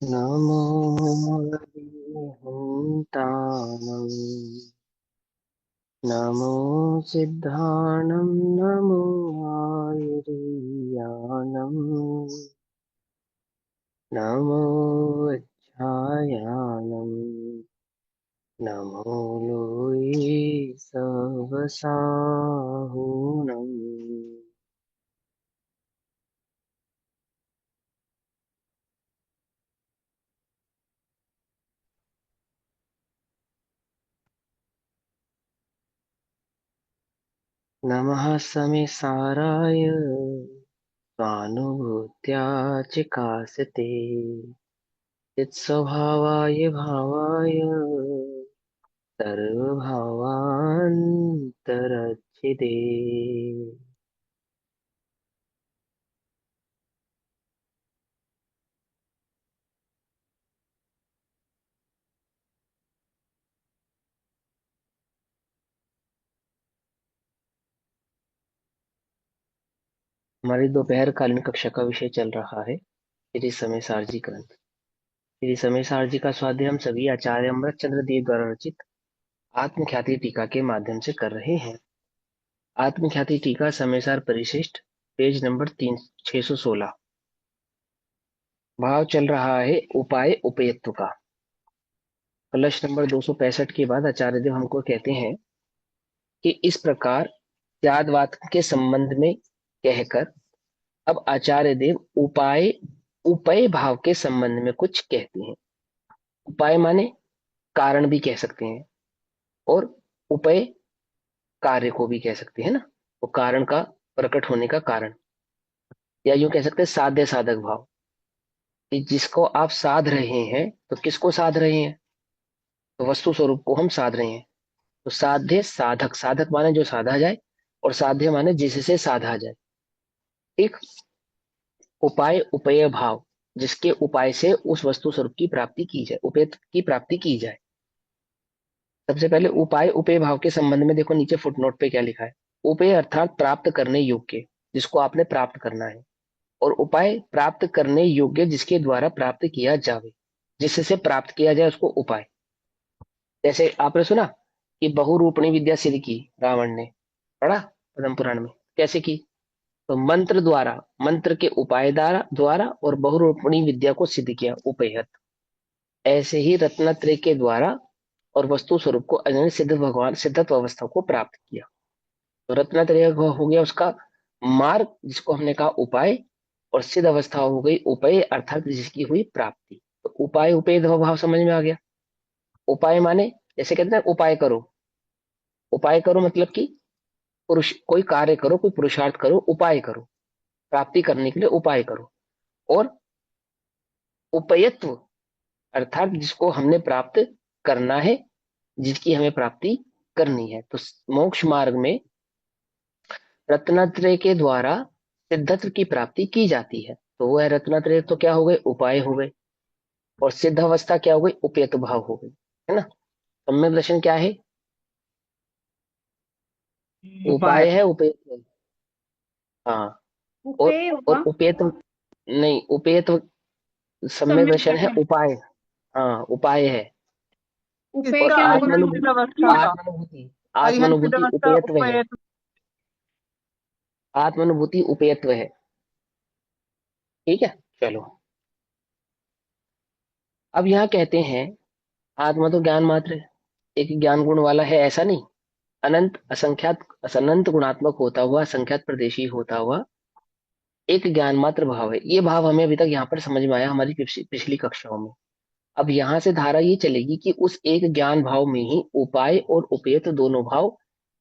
नमो हरिहन्ताणम् नमो सिद्धाणं नमो आयुर्यानम् नमो वज्रायानम् नमो लोये सवसाहुनम्। नमः समेसाराय स्वानुभूत्या चिकासते चित्स्वभावाय भावाय सर्वभावान्तरच्छिदे। हमारी दोपहर कालीन कक्षा का विषय चल रहा है श्री समय सारजी ग्रंथ। श्री समय सारजी का स्वाध्याय हम सभी आचार्य अमृत चंद्र देव द्वारा रचित आत्मख्याति टीका के माध्यम से कर रहे हैं। आत्मख्याति टीका समयसार परिशिष्ट पेज नंबर 616। भाव चल रहा है उपाय उपयत्व का। कलश नंबर 265 के बाद आचार्य देव हमको कहते हैं कि इस प्रकार त्यागवाद के संबंध में कहकर अब आचार्य देव उपाय उपय भाव के संबंध में कुछ कहते हैं। उपाय माने कारण भी कह सकते हैं और उपय कार्य को भी कह सकते हैं ना। वो कारण का प्रकट होने का कारण, या यूं कह सकते हैं साध्य साधक भाव कि जिसको आप साध रहे हैं तो किसको साध रहे हैं, तो वस्तु स्वरूप को हम साध रहे हैं। तो साध्य साधक, साधक माने जो साधा जाए और साध्य माने जिससे साधा जाए। ठीक। उपाय उपय भाव, जिसके उपाय से उस वस्तु स्वरूप की प्राप्ति की जाए, उपय की प्राप्ति की जाए। सबसे पहले उपाय उपय भाव के संबंध में देखो नीचे फुटनोट पे क्या लिखा है। उपय अर्थात प्राप्त करने योग्य, जिसको आपने प्राप्त करना है, और उपाय प्राप्त करने योग्य जिसके द्वारा प्राप्त किया जावे, जिससे प्राप्त किया जाए उसको उपाय। जैसे आपने सुना कि बहुरूपणी विद्या सिद्ध की रावण ने, पढ़ा पद्म पुराण में, कैसे की, तो मंत्र द्वारा, मंत्र के उपाय द्वारा और बहुरूपणी विद्या को सिद्ध किया, उपयत। ऐसे ही रत्नत्रय के द्वारा और वस्तु स्वरूप को अजन्य सिद्ध भगवान सिद्धत्व अवस्था को प्राप्त किया। तो रत्नत्रय हो गया उसका मार्ग, जिसको हमने कहा उपाय, और सिद्ध अवस्था हो गई उपय अर्थात जिसकी हुई प्राप्ति। तो उपाय उपय भाव समझ में आ गया। उपाय माने जैसे कहते हैं उपाय करो, उपाय करो मतलब कि पुरुष कोई कार्य करो, कोई पुरुषार्थ करो, उपाय करो, प्राप्ति करने के लिए उपाय करो। और उपयत्व अर्थात जिसको हमने प्राप्त करना है, जिसकी हमें प्राप्ति करनी है। तो मोक्ष मार्ग में रत्नत्रय के द्वारा सिद्धत्व की प्राप्ति की जाती है। तो वो है रत्नत्रय, तो क्या हो गए, उपाय हो गए। और सिद्ध अवस्था क्या हो गई, उपयत भाव हो गई, है ना। सम्यक दर्शन क्या है, उपाय। उपाय है, उपयत है। हाँ। उपेय और होगा। उपयत नहीं, उपयत सम्यक सम्यक दर्शन है, दर्शन। उपाय। हाँ उपाय है। उपेय और क्या होगा? आत्मानुभूति, अरिहंत अवस्था का। आत्मानुभूति, अरिहंत आत्मानुभूति अवस्था उपयत्व है। उपेय। आत्मानुभूति उपयत्व है। ठीक है, चलो। अब यहाँ कहते हैं आत्मा तो ज्ञान मात्र है, एक ज्ञान गुण वाला है, ऐसा नहीं। अनंत असंख्यात, अनंत गुणात्मक होता हुआ, असंख्यात प्रदेशी होता हुआ एक ज्ञान मात्र भाव है। ये भाव हमें अभी तक यहाँ पर समझ में आया हमारी पिछली कक्षाओं में। अब यहाँ से धारा ये चलेगी कि उस एक ज्ञान भाव में ही उपाय और उपयत दोनों भाव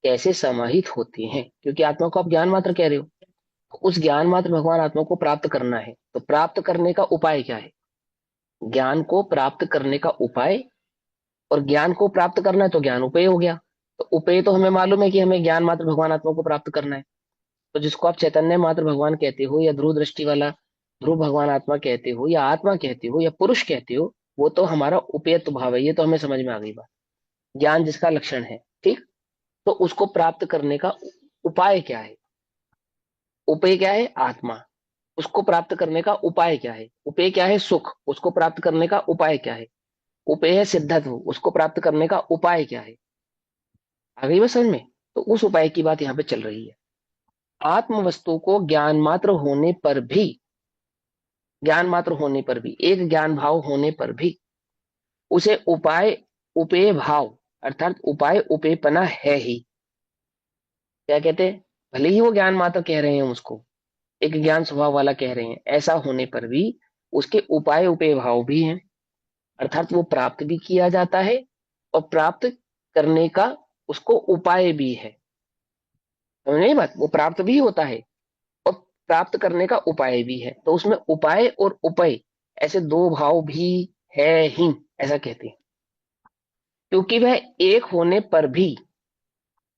कैसे समाहित होते हैं, क्योंकि आत्मा को आप ज्ञान मात्र कह रहे हो। तो उस ज्ञान मात्र भगवान आत्मा को प्राप्त करना है, तो प्राप्त करने का उपाय क्या है, ज्ञान को प्राप्त करने का उपाय। और ज्ञान को प्राप्त करना है तो ज्ञान उपेय हो गया। तो उपेय तो हमें मालूम है कि हमें ज्ञान मात्र भगवान आत्मा को प्राप्त करना है। तो जिसको आप चैतन्य मात्र भगवान कहते हो, या ध्रुव दृष्टि वाला ध्रुव भगवान आत्मा कहते हो, या आत्मा कहते हो, या पुरुष कहते हो, वो तो हमारा उपेयत्व भाव है। ये तो हमें समझ में आ गई बात, ज्ञान जिसका लक्षण है। ठीक। तो उसको प्राप्त करने का उपाय क्या है, उपेय क्या है, आत्मा। उसको प्राप्त करने का उपाय क्या है? उपेय क्या है? सुख, उसको प्राप्त करने का उपाय क्या है? उपेय है सिद्धत्व, उसको प्राप्त करने का उपाय क्या है? आ गई बात समझ में? तो उस उपाय की बात यहाँ पे चल रही है। आत्म वस्तु को ज्ञान मात्र होने पर भी, ज्ञान मात्र होने पर भी, एक ज्ञान भाव होने पर भी उसे उपाय, उपेय भाव, अर्थात उपाय उपेयपना है ही। क्या कहते हैं? भले ही वो ज्ञान मात्र कह रहे हैं उसको, एक ज्ञान स्वभाव वाला कह रहे हैं, ऐसा होने पर भी उसके उपाय उपेय भाव भी हैं, अर्थात वो प्राप्त भी किया जाता है और प्राप्त करने का उसको उपाय भी है। समझ नहीं बात? वो प्राप्त भी होता है और प्राप्त करने का उपाय भी है, तो उसमें उपाय और उपाय ऐसे दो भाव भी है ही, ऐसा कहते हैं। क्योंकि वह एक होने पर भी,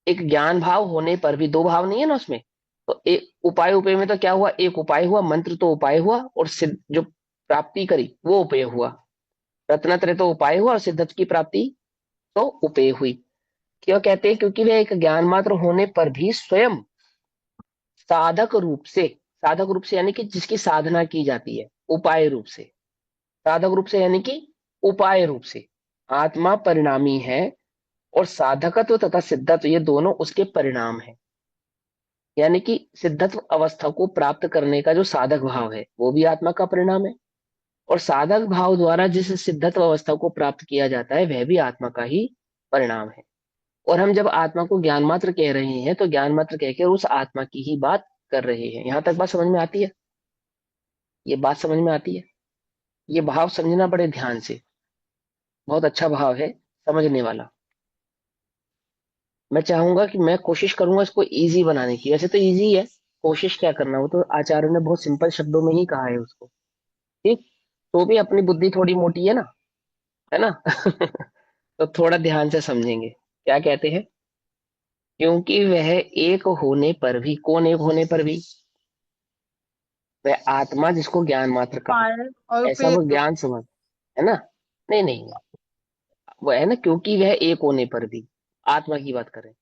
एक ज्ञान भाव होने पर भी, दो भाव नहीं है ना उसमें, तो एक उपाय उपाय में तो क्या हुआ? एक उपाय हुआ, मंत्र तो उपाय हुआ, और सिद्ध जो प्राप्ति करी वो उपेय हुआ। रत्नत्रय तो उपाय हुआ और सिद्धत्व की प्राप्ति तो उपेय हुई। क्यों कहते हैं? क्योंकि वह एक ज्ञान मात्र होने पर भी स्वयं साधक रूप से, साधक रूप से यानी कि जिसकी साधना की जाती है, उपाय रूप से, साधक रूप से यानी कि उपाय रूप से आत्मा परिणामी है, और साधकत्व तथा सिद्धत्व ये दोनों उसके परिणाम है। यानी कि सिद्धत्व अवस्था को प्राप्त करने का जो साधक भाव है वो भी आत्मा का परिणाम है, और साधक भाव द्वारा जिस सिद्धत्व अवस्था को प्राप्त किया जाता है वह भी आत्मा का ही परिणाम है। और हम जब आत्मा को ज्ञान मात्र कह रहे हैं तो ज्ञान मात्र कहकर उस आत्मा की ही बात कर रहे हैं। यहां तक बात समझ में आती है? ये बात समझ में आती है? ये भाव समझना बड़े ध्यान से, बहुत अच्छा भाव है, समझने वाला। मैं चाहूंगा कि मैं कोशिश करूंगा इसको इजी बनाने की। वैसे तो इजी है, कोशिश क्या करना, वो तो आचार्यों ने बहुत सिंपल शब्दों में ही कहा है उसको। ठीक, तो भी अपनी बुद्धि थोड़ी मोटी है ना, है ना? तो थोड़ा ध्यान से समझेंगे। क्या कहते हैं? क्योंकि वह एक होने पर भी, कौन एक होने पर भी? वह आत्मा जिसको ज्ञान मात्र कहा, उपाय और ऐसा उपेय वो दो। ज्ञान समझ, है ना? नहीं नहीं, वो है ना, क्योंकि वह एक होने पर भी, आत्मा की बात करें,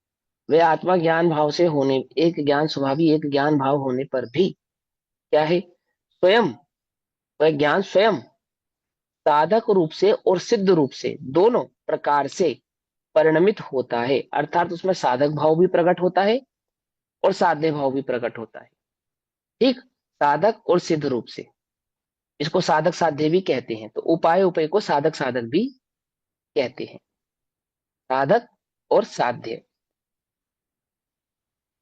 वह आत्मा ज्ञान भाव से होने, एक ज्ञान स्वभावी, एक ज्ञान भाव होने पर भी क्या है? स्वयं, वह ज्ञान स्वयं साधक रूप से और सिद्ध रूप से दोनों प्रकार से परिणमित होता है, अर्थात उसमें साधक भाव भी प्रकट होता है और साध्य भाव भी प्रकट होता है। ठीक, साधक और सिद्ध रूप से, इसको साधक साध्य भी कहते हैं। तो उपाय उपाय को साधक साधक भी कहते हैं। साधक और साध्य,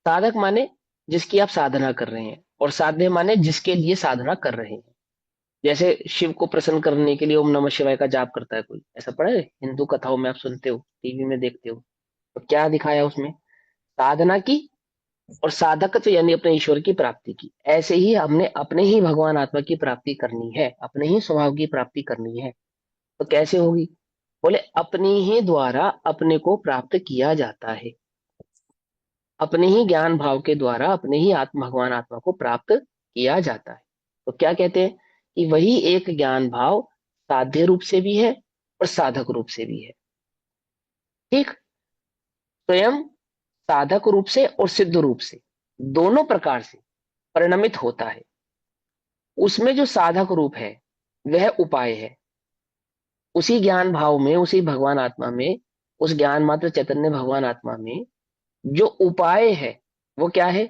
साधक माने जिसकी आप साधना कर रहे हैं, और साध्य माने जिसके लिए साधना कर रहे हैं। जैसे शिव को प्रसन्न करने के लिए ओम नमः शिवाय का जाप करता है कोई, ऐसा पढ़ा है हिंदू कथाओं में, आप सुनते हो, टीवी में देखते हो, तो क्या दिखाया उसमें? साधना की और साधकत्व यानी अपने ईश्वर की प्राप्ति की। ऐसे ही हमने अपने ही भगवान आत्मा की प्राप्ति करनी है, अपने ही स्वभाव की प्राप्ति करनी है। तो कैसे होगी? बोले अपनी ही द्वारा अपने को प्राप्त किया जाता है, अपने ही ज्ञान भाव के द्वारा अपने ही आत्म भगवान आत्मा को प्राप्त किया जाता है। तो क्या कहते हैं? कि वही एक ज्ञान भाव साध्य रूप से भी है और साधक रूप से भी है। ठीक, स्वयं साधक रूप से और सिद्ध रूप से दोनों प्रकार से परिणमित होता है। उसमें जो साधक रूप है वह उपाय है। उसी ज्ञान भाव में, उसी भगवान आत्मा में, उस ज्ञान मात्र चैतन्य भगवान आत्मा में जो उपाय है वो क्या है?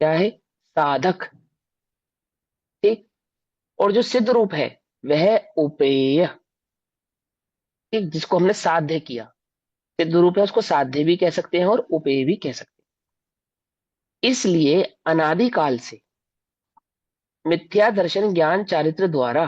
क्या है? साधक। ठीक, और जो सिद्ध रूप है वह उपेय। ठीक, जिसको हमने साध्य किया, सिद्ध रूप है, उसको साध्य भी कह सकते हैं और उपेय भी कह सकते हैं। इसलिए अनादिकाल से मिथ्या दर्शन ज्ञान चारित्र द्वारा,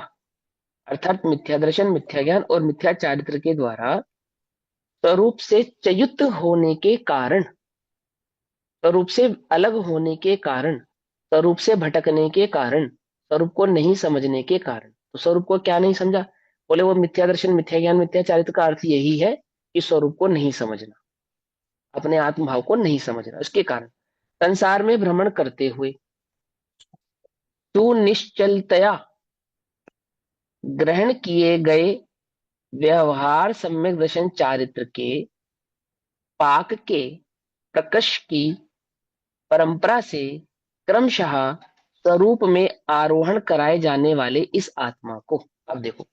अर्थात मिथ्या दर्शन, मिथ्या ज्ञान और मिथ्या चारित्र के द्वारा स्वरूप से च्युत होने के कारण, स्वरूप से अलग होने के कारण, स्वरूप से भटकने के कारण, स्वरूप को नहीं समझने के कारण। तो स्वरूप को क्या नहीं समझा? बोले वो मिथ्या दर्शन, मिथ्या ज्ञान, मिथ्या चारित्र का अर्थ यही है कि स्वरूप को नहीं समझना, अपने आत्म भाव को नहीं समझना। उसके कारण संसार में भ्रमण करते हुए तू निश्चलतया ग्रहण किए गए व्यवहार सम्यक दर्शन चारित्र के पाक के प्रकर्ष की परंपरा से क्रमशः स्वरूप में आरोहण कराए जाने वाले इस आत्मा को। अब देखो,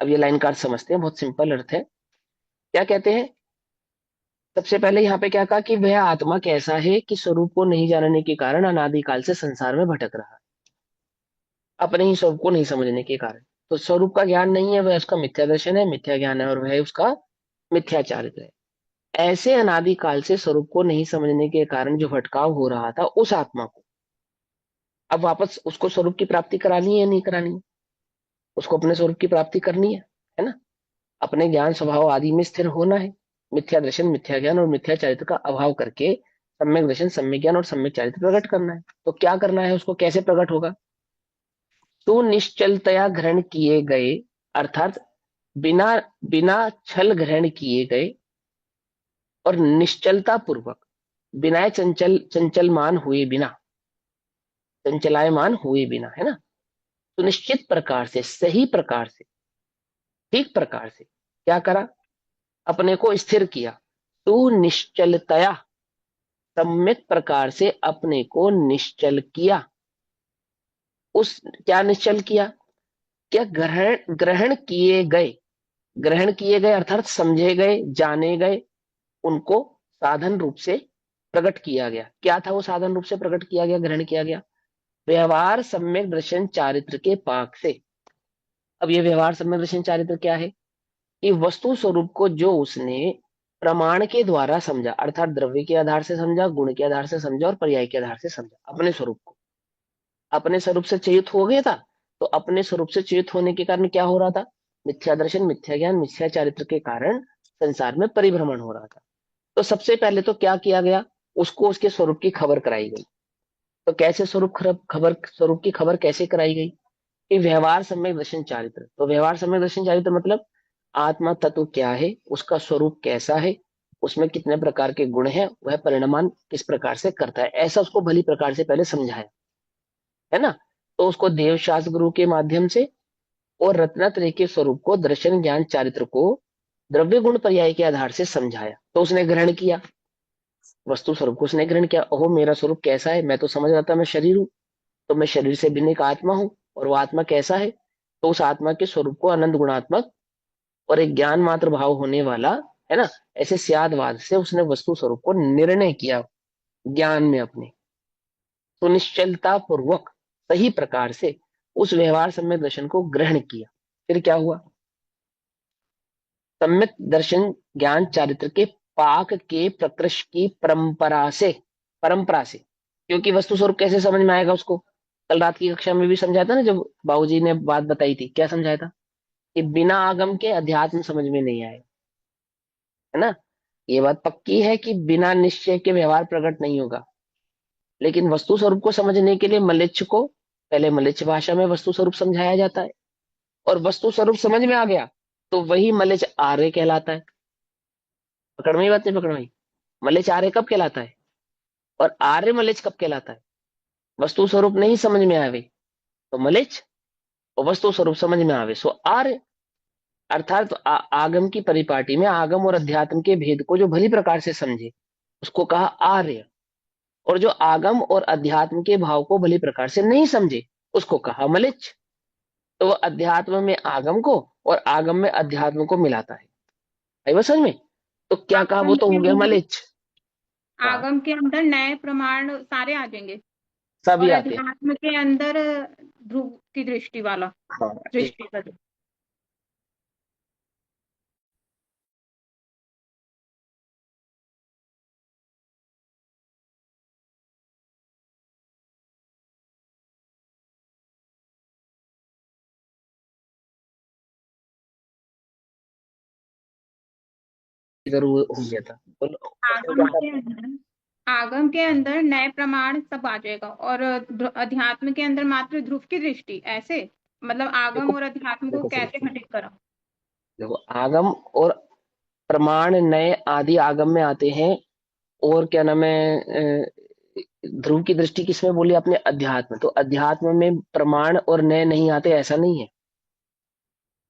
अब ये लाइन का अर्थ समझते हैं, बहुत सिंपल अर्थ है। क्या कहते हैं? सबसे पहले यहाँ पे क्या कहा कि वह आत्मा कैसा है कि स्वरूप को नहीं जानने के कारण अनादिकाल से संसार में भटक रहा है, अपने ही स्वरूप को नहीं समझने के कारण। तो स्वरूप का ज्ञान नहीं है, वह उसका मिथ्या दर्शन है, मिथ्या ज्ञान है, और वह उसका मिथ्याचारित है। ऐसे अनादिकाल से स्वरूप को नहीं समझने के कारण जो भटकाव हो रहा था उस आत्मा को अब वापस उसको स्वरूप की प्राप्ति करानी है या नहीं करानी है? उसको अपने स्वरूप की प्राप्ति करनी है ना? अपने ज्ञान स्वभाव आदि में स्थिर होना है। मिथ्या दर्शन, मिथ्या ज्ञान और मिथ्या चारित्र का अभाव करके सम्यक दर्शन, सम्यक ज्ञान और सम्यक चारित्र प्रकट करना है। तो क्या करना है उसको? कैसे प्रकट होगा? तो निश्चलतया ग्रहण किए गए, अर्थात बिना बिना छल ग्रहण किए गए और निश्चलता पूर्वक, बिना चंचलमान हुए बिना, चंचलायमान हुए बिना, है ना? तो निश्चित प्रकार से, सही प्रकार से, ठीक प्रकार से क्या करा? अपने को स्थिर किया। तो निश्चलतया, सम्यक प्रकार से अपने को निश्चल किया। उस क्या निश्चल किया? क्या ग्रहण ग्रहण किए गए, ग्रहण किए गए अर्थात समझे गए, जाने गए, उनको साधन रूप से प्रकट किया गया। क्या था वो साधन रूप से प्रकट किया गया, ग्रहण किया गया? व्यवहार सम्यक दर्शन चारित्र के पाक से। अब ये व्यवहार सम्यक दर्शन चारित्र क्या है? कि वस्तु स्वरूप को जो उसने प्रमाण के द्वारा समझा, अर्थात द्रव्य के आधार से समझा, गुण के आधार से समझा और पर्याय के आधार से समझा, अपने स्वरूप को, अपने स्वरूप से चयित हो गया था। तो अपने स्वरूप से चयित होने के कारण क्या हो रहा था? मिथ्या दर्शन, मिथ्या ज्ञान, मिथ्या चारित्र के कारण संसार में परिभ्रमण हो रहा था। तो सबसे पहले तो क्या किया गया? उसको उसके स्वरूप की खबर कराई गई। तो कैसे स्वरूप खबर, स्वरूप की खबर कैसे कराई गई? कि व्यवहार सम्यक दर्शन चारित्र। तो व्यवहार सम्यक दर्शन चारित्र मतलब आत्मा तत्व क्या है, उसका स्वरूप कैसा है, उसमें कितने प्रकार के गुण हैं, वह परिणमान किस प्रकार से करता है, ऐसा उसको भली प्रकार से पहले समझाया, है ना? तो उसको देव शास्त्र गुरु के माध्यम से और रत्नात्रय के स्वरूप को, दर्शन ज्ञान चारित्र को द्रव्य गुण पर्याय के आधार से समझाया। तो उसने ग्रहण किया, वस्तु स्वरूप को उसने ग्रहण किया। ओहो, मेरा स्वरूप कैसा है? मैं तो समझ रहा था मैं शरीर हूँ, तो मैं शरीर से भिन्न एक आत्मा हूँ। और वो आत्मा कैसा है? तो उस आत्मा के स्वरूप को अनंत गुणात्मक और एक ज्ञान मात्र भाव होने वाला, है ना, ऐसे स्यादवाद से उसने वस्तु स्वरूप को निर्णय किया ज्ञान में अपने। तो निश्चलता पूर्वक, सही प्रकार से उस व्यवहार सम्यक दर्शन को ग्रहण किया। फिर क्या हुआ? सम्यक दर्शन ज्ञान चारित्र के पाक के प्रकृष्ट की परंपरा से, क्योंकि वस्तु स्वरूप कैसे समझ में आएगा उसको? कल रात की कक्षा में भी समझाया था ना, जब बाबूजी ने बात बताई थी, क्या समझाया था? कि बिना आगम के अध्यात्म समझ में नहीं आएगा, है ना? ये बात पक्की है कि बिना निश्चय के व्यवहार प्रकट नहीं होगा। लेकिन वस्तु स्वरूप को समझने के लिए मलेच्छ को पहले मलेच्छ भाषा में वस्तु स्वरूप समझाया जाता है, और वस्तु स्वरूप समझ में आ गया तो वही मलेच्छ आर्य कहलाता है। पकड़ में ही बात नहीं? पकड़ में ही? मलेच्छ आर्य कब कहलाता है और आर्य मलेच्छ कब कहलाता है? वस्तु स्वरूप नहीं समझ में आवे तो मलेच्छ, और वस्तु स्वरूप समझ में आवे सो आर्य। अर्थात आगम की परिपाटी में आगम और अध्यात्म के भेद को जो भली प्रकार से समझे उसको कहा आर्य, और जो आगम और अध्यात्म के भाव को भली प्रकार से नहीं समझे उसको कहा मलिच्छ। तो वह अध्यात्म में आगम को और आगम में अध्यात्म को मिलाता है। आई बस समझ में? तो क्या कहा? वो आगम तो के हो गया अंदर मलिच्छ। हाँ, आगम के अंदर नए प्रमाण सारे आ जाएंगे। सभी और आते हैं। अध्यात्म के अंदर ध्रुव की दृष्टि वाला, हाँ, ठीक। दृष्टि का। इधर वो हो गया था, बोलो उसमें क्या आगम के था? अंदर आगम के अंदर नए प्रमाण सब आ जाएगा, और अध्यात्म के अंदर मात्र ध्रुव की दृष्टि, ऐसे मतलब देखो, आगम और अध्यात्म को देखो सुनो कैसे सुनो, घटित करा। देखो आगम और प्रमाण नए आदि आगम में आते हैं। और क्या नाम है, ध्रुव की दृष्टि किसमें बोली आपने? अध्यात्म। तो अध्यात्म में प्रमाण और नए नहीं आते, ऐसा नहीं है,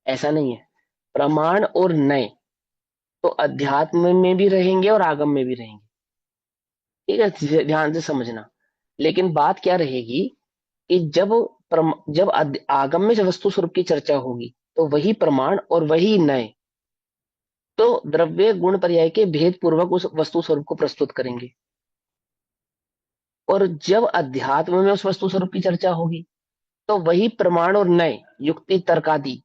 ऐसा नहीं है। प्रमाण और नए तो अध्यात्म में भी रहेंगे और आगम में भी रहेंगे। ठीक है, ध्यान से समझना। लेकिन बात क्या रहेगी कि जब आगम में जब वस्तु स्वरूप की चर्चा होगी तो वही प्रमाण और वही नय तो द्रव्य गुण पर्याय के भेद पूर्वक उस वस्तु स्वरूप को प्रस्तुत करेंगे। और जब अध्यात्म में उस वस्तु स्वरूप की चर्चा होगी तो वही प्रमाण और नय युक्ति तर्क आदि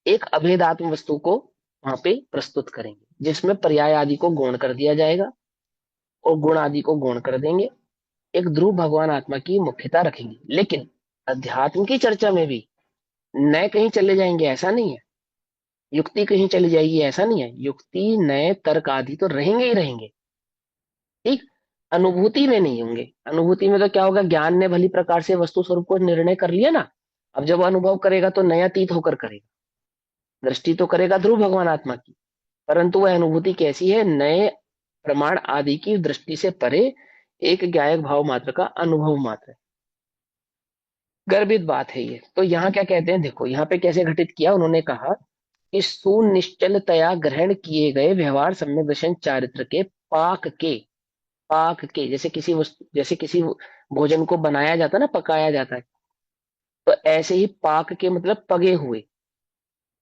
एक अभेदात्म वस्तु को वहां पे प्रस्तुत करेंगे, जिसमें पर्याय आदि को गौण कर दिया जाएगा और गुण आदि को गौण कर देंगे। एक ध्रुव भगवान आत्मा की मुख्यता रखेंगे। लेकिन अध्यात्म की चर्चा में भी नए कहीं चले जाएंगे ऐसा नहीं है, युक्ति कहीं चली जाएगी ऐसा नहीं है, युक्ति नए तर्क आदि तो रहेंगे ही रहेंगे। ठीक। अनुभूति में नहीं होंगे। अनुभूति में तो क्या होगा, ज्ञान ने भली प्रकार से वस्तु स्वरूप को निर्णय कर लिया ना। अब जब वो अनुभव करेगा तो नया तीत होकर करेगा। दृष्टि तो करेगा ध्रुव भगवान आत्मा की, परंतु वह अनुभूति कैसी है, नए प्रमाण आदि की दृष्टि से परे एक ज्ञायक भाव मात्र का अनुभव मात्र है। गर्भित बात है ये। तो यहाँ क्या कहते हैं, देखो यहाँ पे कैसे घटित किया उन्होंने कहा कि सुनिश्चलतया ग्रहण किए गए व्यवहार सम्यक दर्शन चारित्र के पाक के जैसे किसी भोजन को बनाया जाता है ना, पकाया जाता है, तो ऐसे ही पाक के मतलब पगे हुए।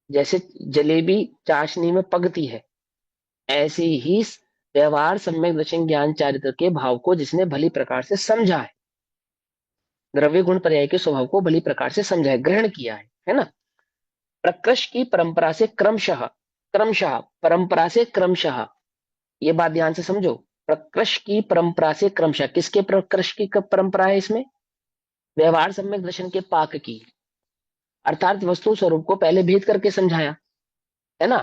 जैसे जलेबी चाशनी में पकती है, ऐसे ही व्यवहार सम्यक दर्शन ज्ञान चारित्र के भाव को जिसने भली प्रकार से समझा है, द्रव्य गुण पर्याय के स्वभाव को भली प्रकार से समझा है, ग्रहण किया है ना। प्रकृष्ट की परंपरा से क्रमशः क्रमशः परंपरा से क्रमशः, ये बात ध्यान से समझो। प्रकृष्ट की परंपरा से क्रमशः, किसके प्रकृष्ट की परंपरा है इसमें, व्यवहार सम्यक दर्शन के पाक की। अर्थात वस्तु स्वरूप को पहले भेद करके समझाया, है ना।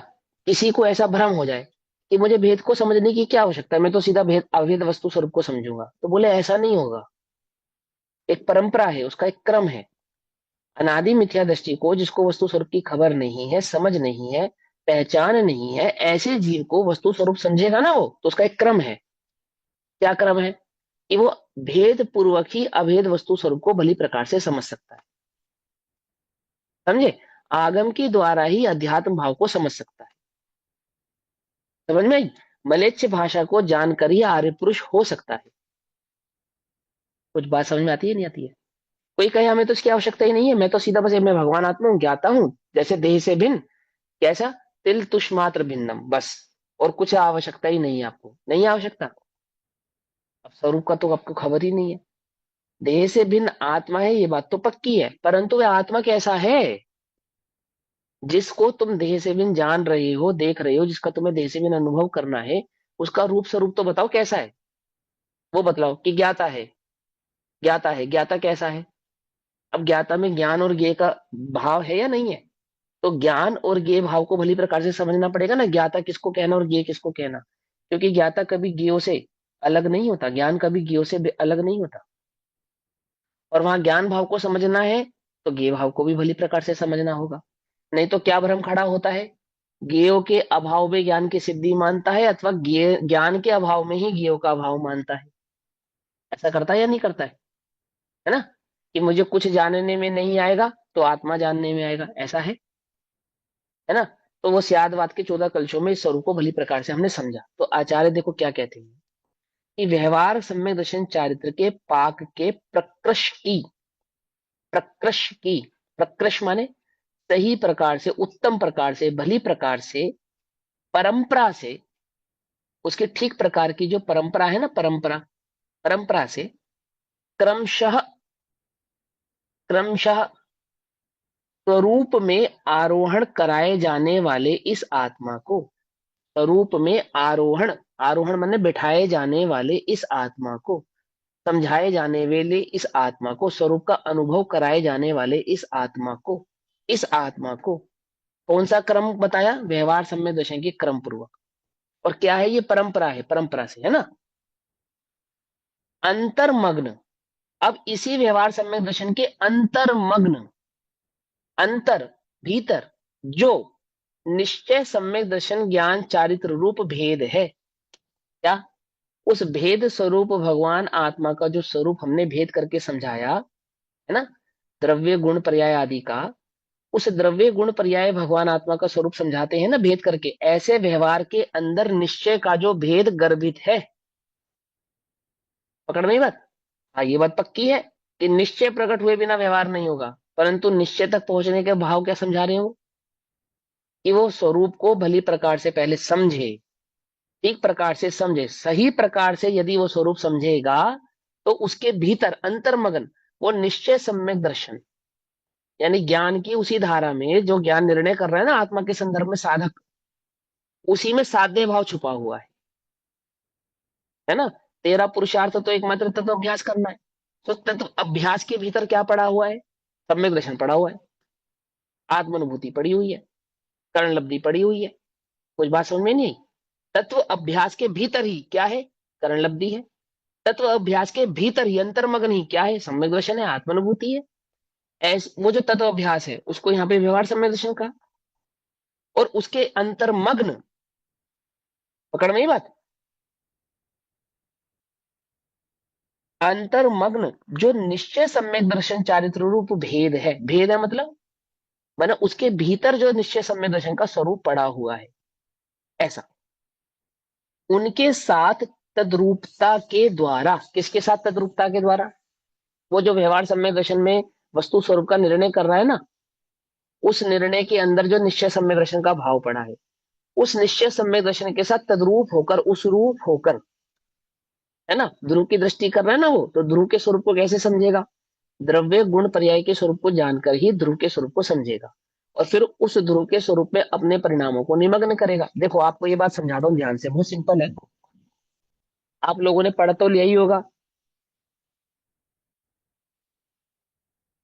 किसी को ऐसा भ्रम हो जाए कि मुझे भेद को समझने की क्या आवश्यकता है, मैं तो सीधा भेद अभेद वस्तु स्वरूप को समझूंगा, तो बोले ऐसा नहीं होगा। एक परंपरा है, उसका एक क्रम है। अनादि मिथ्या दृष्टि को, जिसको वस्तु स्वरूप की खबर नहीं है, समझ नहीं है, पहचान नहीं है, ऐसे जीव को वस्तु स्वरूप समझेगा ना वो, तो उसका एक क्रम है। क्या क्रम है कि वो भेद पूर्वक ही अभेद वस्तु स्वरूप को भली प्रकार से समझ सकता है। समझे। आगम के द्वारा ही अध्यात्म भाव को समझ सकता है। समझ में आई? मलेच्छ भाषा को जानकर ही आर्य पुरुष हो सकता है। कुछ बात समझ में आती है नहीं आती है? कोई कहे हमें तो इसकी आवश्यकता ही नहीं है, मैं तो सीधा बस मैं भगवान आत्मा हूँ, ज्ञाता हूँ, जैसे देह से भिन्न, कैसा, तिल तुष मात्र भिन्नम, बस। और कुछ आवश्यकता ही नहीं है, आपको नहीं आवश्यकता। अब स्वरूप का तो आपको खबर ही नहीं है। देह से भिन्न आत्मा है, ये बात तो पक्की है, परंतु वह आत्मा कैसा है, जिसको तुम देह से भिन्न जान रहे हो, देख रहे हो, जिसका तुम्हें देह से भिन्न अनुभव करना है, उसका रूप स्वरूप तो बताओ कैसा है। वो बतलाओ कि ज्ञाता है। ज्ञाता है, ज्ञाता कैसा है। अब ज्ञाता में ज्ञान और ज्ञेय का भाव है या नहीं है, तो ज्ञान और ज्ञेय भाव को भली प्रकार से समझना पड़ेगा ना, ज्ञाता किसको कहना और ज्ञेय किसको कहना। क्योंकि ज्ञाता कभी ज्ञेयों से अलग नहीं होता, ज्ञान कभी ज्ञेयों से अलग नहीं होता। और वहां ज्ञान भाव को समझना है तो ज्ञेय भाव को भी भली प्रकार से समझना होगा। नहीं तो क्या भ्रम खड़ा होता है, ज्ञेयों के अभाव में ज्ञान की सिद्धि मानता है, अथवा ज्ञान के अभाव में ही ज्ञेयों का अभाव मानता है। ऐसा करता है या नहीं करता है ना। कि मुझे कुछ जानने में नहीं आएगा तो आत्मा जानने में आएगा, ऐसा है ना। तो वो सियादवाद के 14 कलशों में इस स्वरूप को भली प्रकार से हमने समझा। तो आचार्य देखो क्या कहते हैं कि व्यवहार सम्यक दर्शन चारित्र के पाक के प्रकृष की प्रकृष माने सही प्रकार से, उत्तम प्रकार से, भली प्रकार से, परंपरा से, उसके ठीक प्रकार की जो परंपरा है ना, परंपरा, परंपरा से क्रमशः क्रमशः स्वरूप में आरोहण कराए जाने वाले इस आत्मा को, स्वरूप में आरोहण, आरोहण माने बिठाए जाने वाले इस आत्मा को, समझाए जाने वाले इस आत्मा को, स्वरूप का अनुभव कराए जाने वाले इस आत्मा को कौन सा क्रम बताया, व्यवहार सम्यक दर्शन के क्रम पूर्वक। और क्या है ये, परंपरा है, परंपरा से, है ना। अंतर्मग्न, अब इसी व्यवहार सम्यक दर्शन के अंतर्मग्न, अंतर भीतर, जो निश्चय सम्यक दर्शन ज्ञान चारित्र रूप भेद है, क्या, उस भेद स्वरूप भगवान आत्मा का जो स्वरूप हमने भेद करके समझाया है ना, द्रव्य गुण पर्याय आदि का, उस द्रव्य गुण पर्याय भगवान आत्मा का स्वरूप समझाते हैं ना भेद करके, ऐसे व्यवहार के अंदर निश्चय का जो भेद गर्भित है, पकड़ नहीं बात। हाँ, ये बात पक्की है कि निश्चय प्रकट हुए बिना व्यवहार नहीं होगा, परंतु निश्चय तक पहुंचने के भाव क्या समझा रहे हो कि वो स्वरूप को भली प्रकार से पहले समझे, ठीक प्रकार से समझे। सही प्रकार से यदि वो स्वरूप समझेगा तो उसके भीतर अंतर्मगन वो निश्चय सम्यक दर्शन, यानी ज्ञान की उसी धारा में जो ज्ञान निर्णय कर रहा है ना आत्मा के संदर्भ में साधक, उसी में साध्य भाव छुपा हुआ है ना। तेरा पुरुषार्थ तो एकमात्र तत्व अभ्यास करना है। तो तत्व अभ्यास के भीतर क्या पड़ा हुआ है? सम्यक दर्शन पड़ा हुआ है, आत्मानुभूति पड़ी हुई है, कर्ण लब्धि पड़ी हुई है। कुछ बात समझ में नहीं आई? तत्व अभ्यास के भीतर ही क्या है? कर्ण लब्धि है। तत्व अभ्यास के भीतर ही अंतर्मग्न ही क्या है? सम्यक दर्शन है, आत्मानुभूति है। वो जो तत्व अभ्यास है उसको यहाँ पे व्यवहार सम्यक दर्शन का, और उसके अंतर्मग्न, पकड़ में ही बात, अंतर्मग्न जो निश्चय सम्यक दर्शन चारित्र रूप भेद है, भेद है मतलब माने उसके भीतर जो निश्चय सम्यक दर्शन का स्वरूप पड़ा हुआ है, ऐसा उनके साथ तद्रूपता के द्वारा। किसके साथ तद्रूपता के द्वारा? वो जो व्यवहार सम्यक दर्शन में वस्तु स्वरूप का निर्णय कर रहा है ना, उस निर्णय के अंदर जो निश्चय सम्यक दर्शन का भाव पड़ा है, उस निश्चय सम्यक दर्शन के साथ तद्रूप होकर, उस रूप होकर, है ना, ध्रुव की दृष्टि कर रहा है ना वो, तो ध्रुव के स्वरूप को कैसे समझेगा? द्रव्य गुण पर्याय के स्वरूप को जानकर ही ध्रुव के स्वरूप को समझेगा, और फिर उस ध्रुव के स्वरूप में अपने परिणामों को निमग्न करेगा। देखो आपको ये बात समझाता हूँ ध्यान से, बहुत सिंपल है। आप लोगों ने पढ़ तो लिया ही होगा,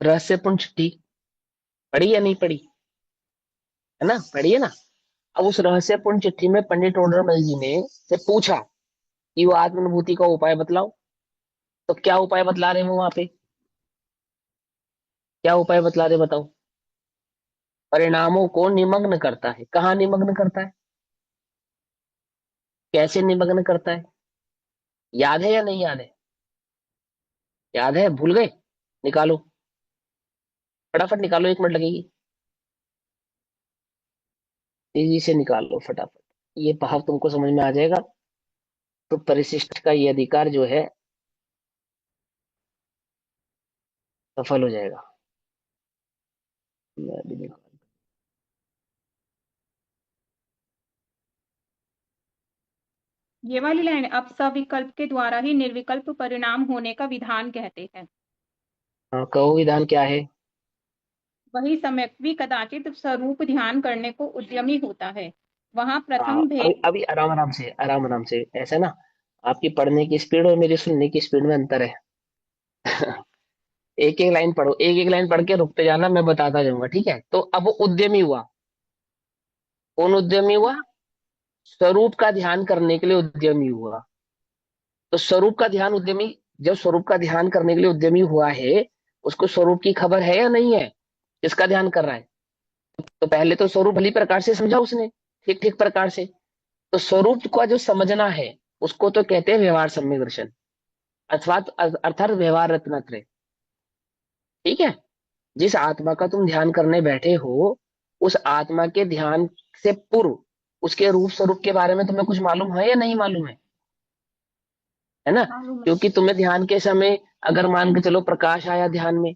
रहस्यपूर्ण चिट्ठी पढ़ी या नहीं पढ़ी? है ना, पढ़ी है ना। अब उस रहस्यपूर्ण चिट्ठी में पंडित टोडरमल जी ने से पूछा कि वो आत्मानुभूति का उपाय बतलाओ। तो क्या उपाय बतला रहे हैं वो वहां पे? क्या उपाय बतला रहे बताओ? परिणामों को निमग्न करता है। कहाँ निमग्न करता है? कैसे निमग्न करता है? याद है या नहीं याद है? याद है, भूल गए? निकालो, फटाफट निकालो, 1 मिनट लगेगी, तेजी से निकालो फटाफट। ये भाव तुमको समझ में आ जाएगा तो परिशिष्ट का ये अधिकार जो है सफल हो जाएगा। मैं भी निकाल, ये वाली लाइन अब सविकल्प के द्वारा ही निर्विकल्प परिणाम होने का विधान कहते हैं। हाँ, कहो विधान क्या है? वही सम्यक भी कदाचित स्वरूप ध्यान करने को उद्यमी होता है। वहां हाँ, प्रथम अभी भेद। अभी आराम आराम से, आराम आराम से, ऐसा ना, आपकी पढ़ने की स्पीड और मेरी सुनने की स्पीड में अंतर है। एक एक लाइन पढ़ो, एक एक लाइन पढ़ के रुकते जाना, मैं बताता जाऊंगा, ठीक है? तो अब वो उद्यमी हुआ। कौन उद्यमी हुआ? स्वरूप का ध्यान करने के लिए उद्यमी हुआ। तो स्वरूप का ध्यान उद्यमी, जब स्वरूप का ध्यान करने के लिए उद्यमी हुआ है, उसको स्वरूप की खबर है या नहीं है? किसका ध्यान कर रहा है? तो पहले तो स्वरूप भली प्रकार से समझा उसने, ठीक ठीक प्रकार से। तो स्वरूप का जो समझना है उसको तो कहते हैं व्यवहार सम्यक दर्शन, अर्थात अर्थात व्यवहार रत्नत्रय। ठीक है? जिस आत्मा का तुम ध्यान करने बैठे हो, उस आत्मा के ध्यान से पूर्व उसके रूप स्वरूप के बारे में तुम्हें कुछ मालूम है या नहीं मालूम है ना? मालूम क्योंकि तुम्हें ध्यान के समय अगर मान के चलो प्रकाश आया ध्यान में,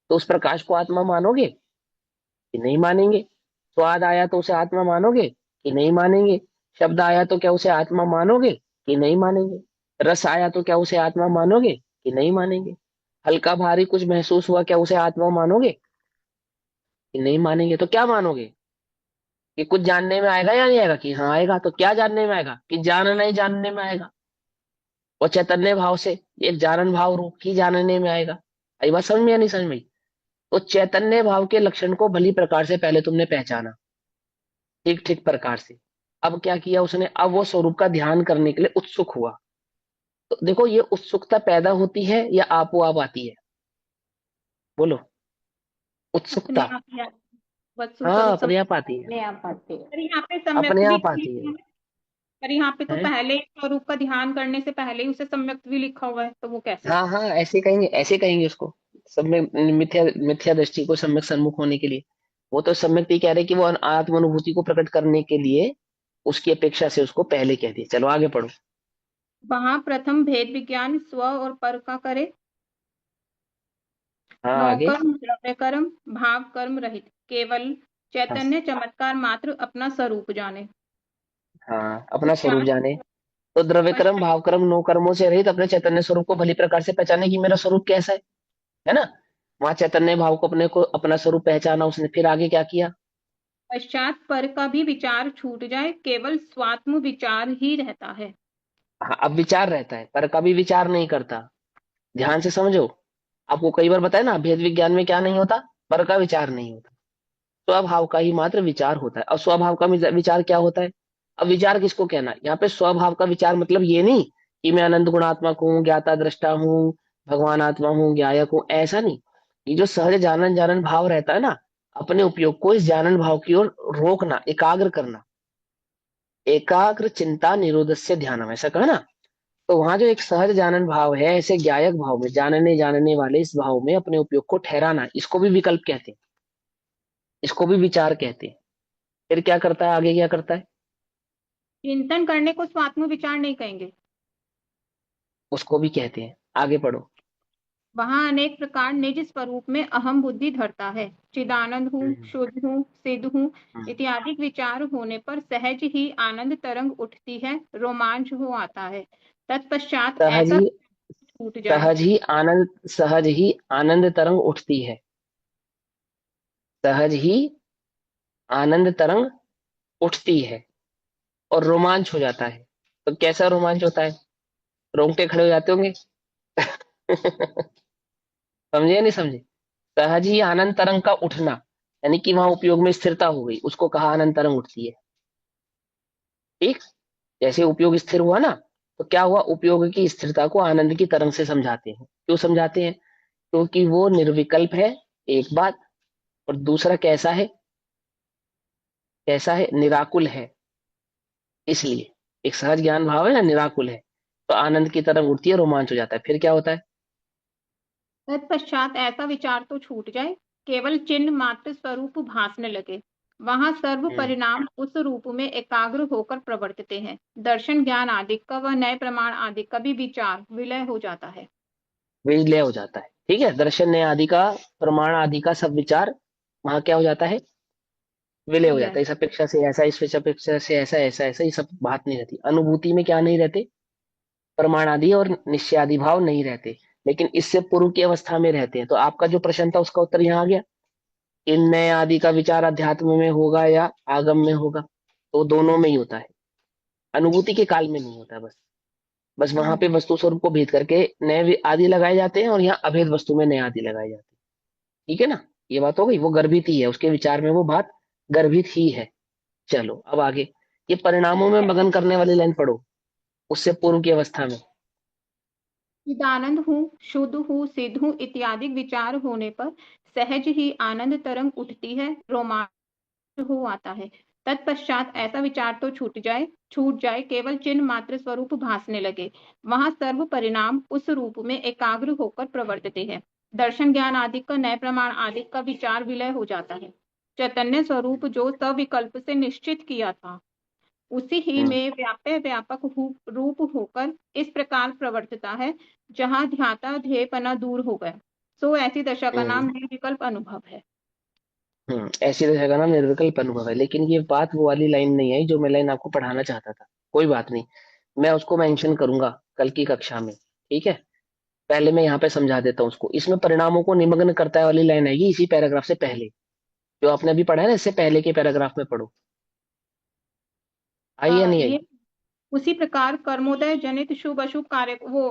तो उस प्रकाश को आत्मा मानोगे कि नहीं मानेंगे? स्वाद आया तो उसे आत्मा मानोगे कि नहीं मानेंगे? शब्द आया तो क्या उसे आत्मा मानोगे कि नहीं मानेंगे? रस आया तो क्या उसे आत्मा मानोगे कि नहीं मानेंगे? हल्का भारी कुछ महसूस हुआ, क्या उसे आत्मा मानोगे कि नहीं मानेंगे? तो क्या मानोगे? कि कुछ जानने में आएगा या नहीं आएगा? कि हाँ आएगा। तो क्या जानने में आएगा? कि जानना ही जानने में आएगा। और चैतन्य भाव से एक जानन भाव रूप ही जानने में आएगा। आई बात समझ में या नहीं समझ में आई? तो चैतन्य भाव के लक्षण को भली प्रकार से पहले तुमने पहचाना, ठीक ठीक प्रकार से। अब क्या किया उसने? अब वो स्वरूप का ध्यान करने के लिए उत्सुक हुआ। तो देखो, ये उत्सुकता पैदा होती है या आपो आप आती है? बोलो। अपने उत्सुकता। आप या वस्तु हाँ, स्वरूप अपने आप आती है, अपने आप आते हैं। पर यहाँ पे अपने सम्यक्त भी आप आती लिखा है। है। पर यहाँ पे तो हैं? पहले स्वरूप का ध्यान करने से पहले ही उसे सम्यक्त भी लिखा हुआ है, तो वो कैसे? हाँ हाँ, ऐसे कहेंगे, ऐसे कहेंगे उसको। सम्यक मिथ्या, मिथ्या दृष्टि को सम्यक सन्मुख होने के लिए। वो तो सम्यक ही कह रहे कि वो आत्म अनुभूति को प्रकट करने के लिए उसकी अपेक्षा से उसको पहले कह दिया। चलो आगे पढ़ो। वहां प्रथम भेद विज्ञान स्व और पर का करे। हाँ आगे। नौकर्म द्रव्य कर्म भाव कर्म रहित, केवल हाँ चैतन्य चमत्कार मात्र अपना स्वरूप जाने। हाँ, अपना स्वरूप पश्चात जाने। तो द्रव्य कर्म पश्चात भाव कर्म नो कर्मों से रहित अपने चैतन्य स्वरूप को भली प्रकार से पहचाने कि मेरा स्वरूप कैसा है ना। वहां चैतन्य भाव को अपने को अपना स्वरूप पहचाना उसने, फिर आगे क्या किया। पश्चात पर का भी विचार छूट जाए, केवल स्वात्म विचार ही रहता है। हाँ, अब विचार रहता है पर कभी विचार नहीं करता। ध्यान से समझो। आपको कई बार बताया ना, भेद विज्ञान में क्या नहीं होता, पर का विचार नहीं होता। स्वभाव का ही मात्र विचार होता है। और स्वभाव का विचार क्या होता है। अब विचार किसको कहना है यहाँ पे, स्वभाव का विचार मतलब ये नहीं कि मैं अनंत गुणात्मक हूँ, ज्ञाता दृष्टा हूँ, भगवान आत्मा हूँ, ज्ञायक हूँ, ऐसा नहीं। ये जो सहज जानन जानन भाव रहता है ना, अपने उपयोग को इस जानन भाव की ओर रोकना, एकाग्र करना। एकाग्र चिंता निरोधस्य ध्यानम, ऐसा कहा ना। तो वहां जो एक सहज जानन भाव है, ऐसे ज्ञायक भाव में, जानने जानने वाले इस भाव में अपने उपयोग को ठहराना, इसको भी विकल्प कहते हैं, इसको भी विचार कहते हैं। फिर क्या करता है, आगे क्या करता है। चिंतन करने को स्वात्म विचार नहीं कहेंगे। उसको भी कहते हैं, आगे पढ़ो। वहां अनेक प्रकार निज स्वरूप में अहम बुद्धि धरता है, चिदानंद हूँ, हम्म, शुद्ध हूँ, सिद्ध हूँ हम्म। इत्यादि विचार होने पर सहज ही आनंद तरंग उठती है, रोमांच हो आता है। तत्पश्चात सहज ऐसा ही छूट जाए। सहज ही आनंद, सहज ही आनंद तरंग उठती है। सहज ही आनंद तरंग उठती है और रोमांच हो जाता है। तो कैसा रोमांच होता है, रोंगटे खड़े हो जाते होंगे। समझे या नहीं समझे। सहज ही आनंद तरंग का उठना, यानी कि वहां उपयोग में स्थिरता हो गई, उसको कहा आनंद तरंग उठती है। ठीक। जैसे उपयोग स्थिर हुआ ना, तो क्या हुआ, उपयोग की स्थिरता को आनंद की तरंग से समझाते हैं। क्यों समझाते हैं, क्योंकि वो निर्विकल्प है, एक बात। और दूसरा कैसा है, कैसा है, निराकुल है। इसलिए एक सहज ज्ञान भाव है ना, निराकुल है, तो आनंद की तरंग उठती है, रोमांच हो जाता है। फिर क्या होता है। तत्पश्चात ऐसा विचार तो छूट जाए, केवल चिन्ह मात्र स्वरूप भासने लगे। वहां सर्व हम्म, परिणाम उस रूप में एकाग्र होकर प्रवर्तते हैं। दर्शन ज्ञान आदि का व नए प्रमाण आदि का भी विचार विलय हो जाता है। विलय हो जाता है। ठीक है, दर्शन ने आदि का, प्रमाण आदि का सब विचार वहां क्या हो जाता है, विलय हो विलय। जाता है। इस अपेक्षा से ऐसा, इस अपेक्षा से ऐसा, ऐसा ऐसा, ये सब बात नहीं रहती। अनुभूति में क्या नहीं रहते, प्रमाण आदि और निश्चय आदि भाव नहीं रहते। लेकिन इससे पूर्व की अवस्था में रहते हैं। तो आपका जो प्रश्न था उसका उत्तर यहाँ आ गया। इन नए आदि का विचार अध्यात्म में होगा या आगम में होगा, तो दोनों में ही होता है। अनुभूति के काल में नहीं होता है। बस बस वहां पे वस्तु स्वरूप को भेद करके नए आदि लगाए जाते हैं, और यहाँ अभेद वस्तु में नए आदि लगाए जाते हैं। ठीक है ना। ये बात हो गई, वो गर्भित ही है, उसके विचार में वो बात गर्भित ही है। चलो अब आगे, ये परिणामों में मगन करने वाली लाइन पढ़ो, उससे पूर्व की अवस्था में। चिदानंद हूँ, शुद्ध हूँ, सिद्ध हूँ इत्यादि विचार होने पर सहज ही आनंद तरंग उठती है, रोमांच हो आता है। तत्पश्चात ऐसा विचार तो छूट जाए, केवल चिन्ह मात्र स्वरूप भासने लगे। वहां सर्व परिणाम उस रूप में एकाग्र होकर प्रवर्तते हैं। दर्शन ज्ञान आदि का नए प्रमाण आदि का विचार विलय हो जाता है। चैतन्य स्वरूप जो सविकल्प से निश्चित किया था, उसी ही हम्म, में व्यापक रूप होकर इस प्रकार प्रवर्तता है, जहां ध्याता ध्येयपना दूर हो गया। सो ऐसी दशा का हम्म, नाम निर्विकल्प अनुभव है। ऐसी दशा का नाम निर्विकल्प अनुभव है। लेकिन ये बात वो वाली लाइन नहीं आई जो मैं लाइन आपको पढ़ाना चाहता था। कोई बात नहीं, मैं उसको मेंशन करूंगा कल की कक्षा में। ठीक है, पहले मैं यहाँ पे समझा देता हूँ उसको। इसमें परिणामों को निमग्न करता है वाली लाइन आएगी इसी पैराग्राफ से पहले, जो आपने अभी पढ़ा है ना, इससे पहले के पैराग्राफ में पढ़ो। आई या नहीं आई। ये उसी प्रकार कर्मोदय जनित शुभ अशुभ कार्य वो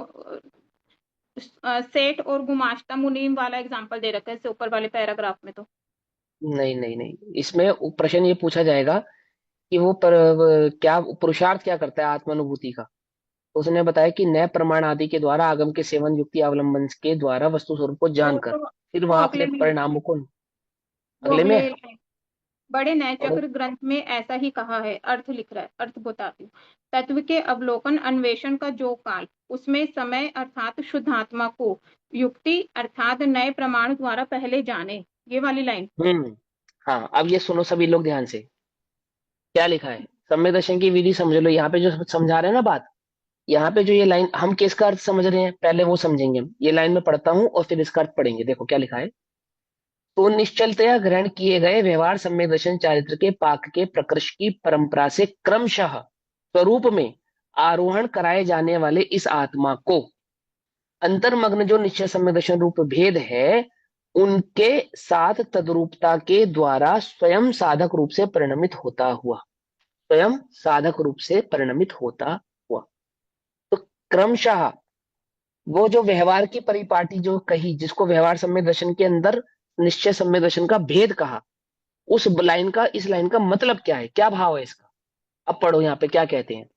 सेठ और गुमाश्ता मुनीम वाला एग्जांपल दे रखा है इससे ऊपर वाले पैराग्राफ में तो। नहीं नहीं नहीं, इसमें प्रश्न ये पूछा जाएगा कि वो क्या पुरुषार्थ क्या करता है आत्मानुभूति का। तो उसने बताया कि नए प्रमाण आदि के द्वारा आगम के सेवन युक्ति अवलंबन के द्वारा वस्तु स्वरूप को वो जानकर, तो फिर वो वहां अगले अपने में लिखा है। परिणामों को, वो अगले में अगले बड़े नए पढ़ो। चक्र ग्रंथ में ऐसा ही कहा है। अर्थ लिख रहा है, अर्थ बताती हूँ। तत्व के अवलोकन अन्वेषण का जो काल, उसमें समय अर्थात शुद्धात्मा को युक्ति अर्थात नए प्रमाण द्वारा पहले जाने। ये वाली लाइन। हाँ, अब ये सुनो सभी लोग ध्यान से, क्या लिखा है। सम्यक दर्शन की विधि समझ लो, यहाँ पे जो समझा रहे हैं ना बात, यहाँ पे जो ये लाइन, हम किसका अर्थ समझ रहे हैं पहले वो समझेंगे। हम ये लाइन में पढ़ता हूं और फिर इसका अर्थ पढ़ेंगे। देखो क्या लिखा है। तो निश्चलतया ग्रहण किए गए व्यवहार सम्यक दर्शन चारित्र के पाक के प्रकृति की परंपरा से क्रमशः स्वरूप में आरोहण कराए जाने वाले इस आत्मा को अंतर्मग्न जो निश्चय सम्यक दर्शन रूप भेद है उनके साथ तद्रूपता के द्वारा स्वयं साधक रूप से परिणमित होता हुआ, स्वयं साधक रूप से परिणमित होता हुआ। तो क्रमशः वो जो व्यवहार की परिपाटी जो कही, जिसको व्यवहार सम्यक दर्शन के अंदर निश्चय सम्यक दर्शन का भेद कहा, उस लाइन का, इस लाइन का मतलब क्या है, क्या भाव है इसका। अब पढ़ो यहाँ पे क्या कहते हैं।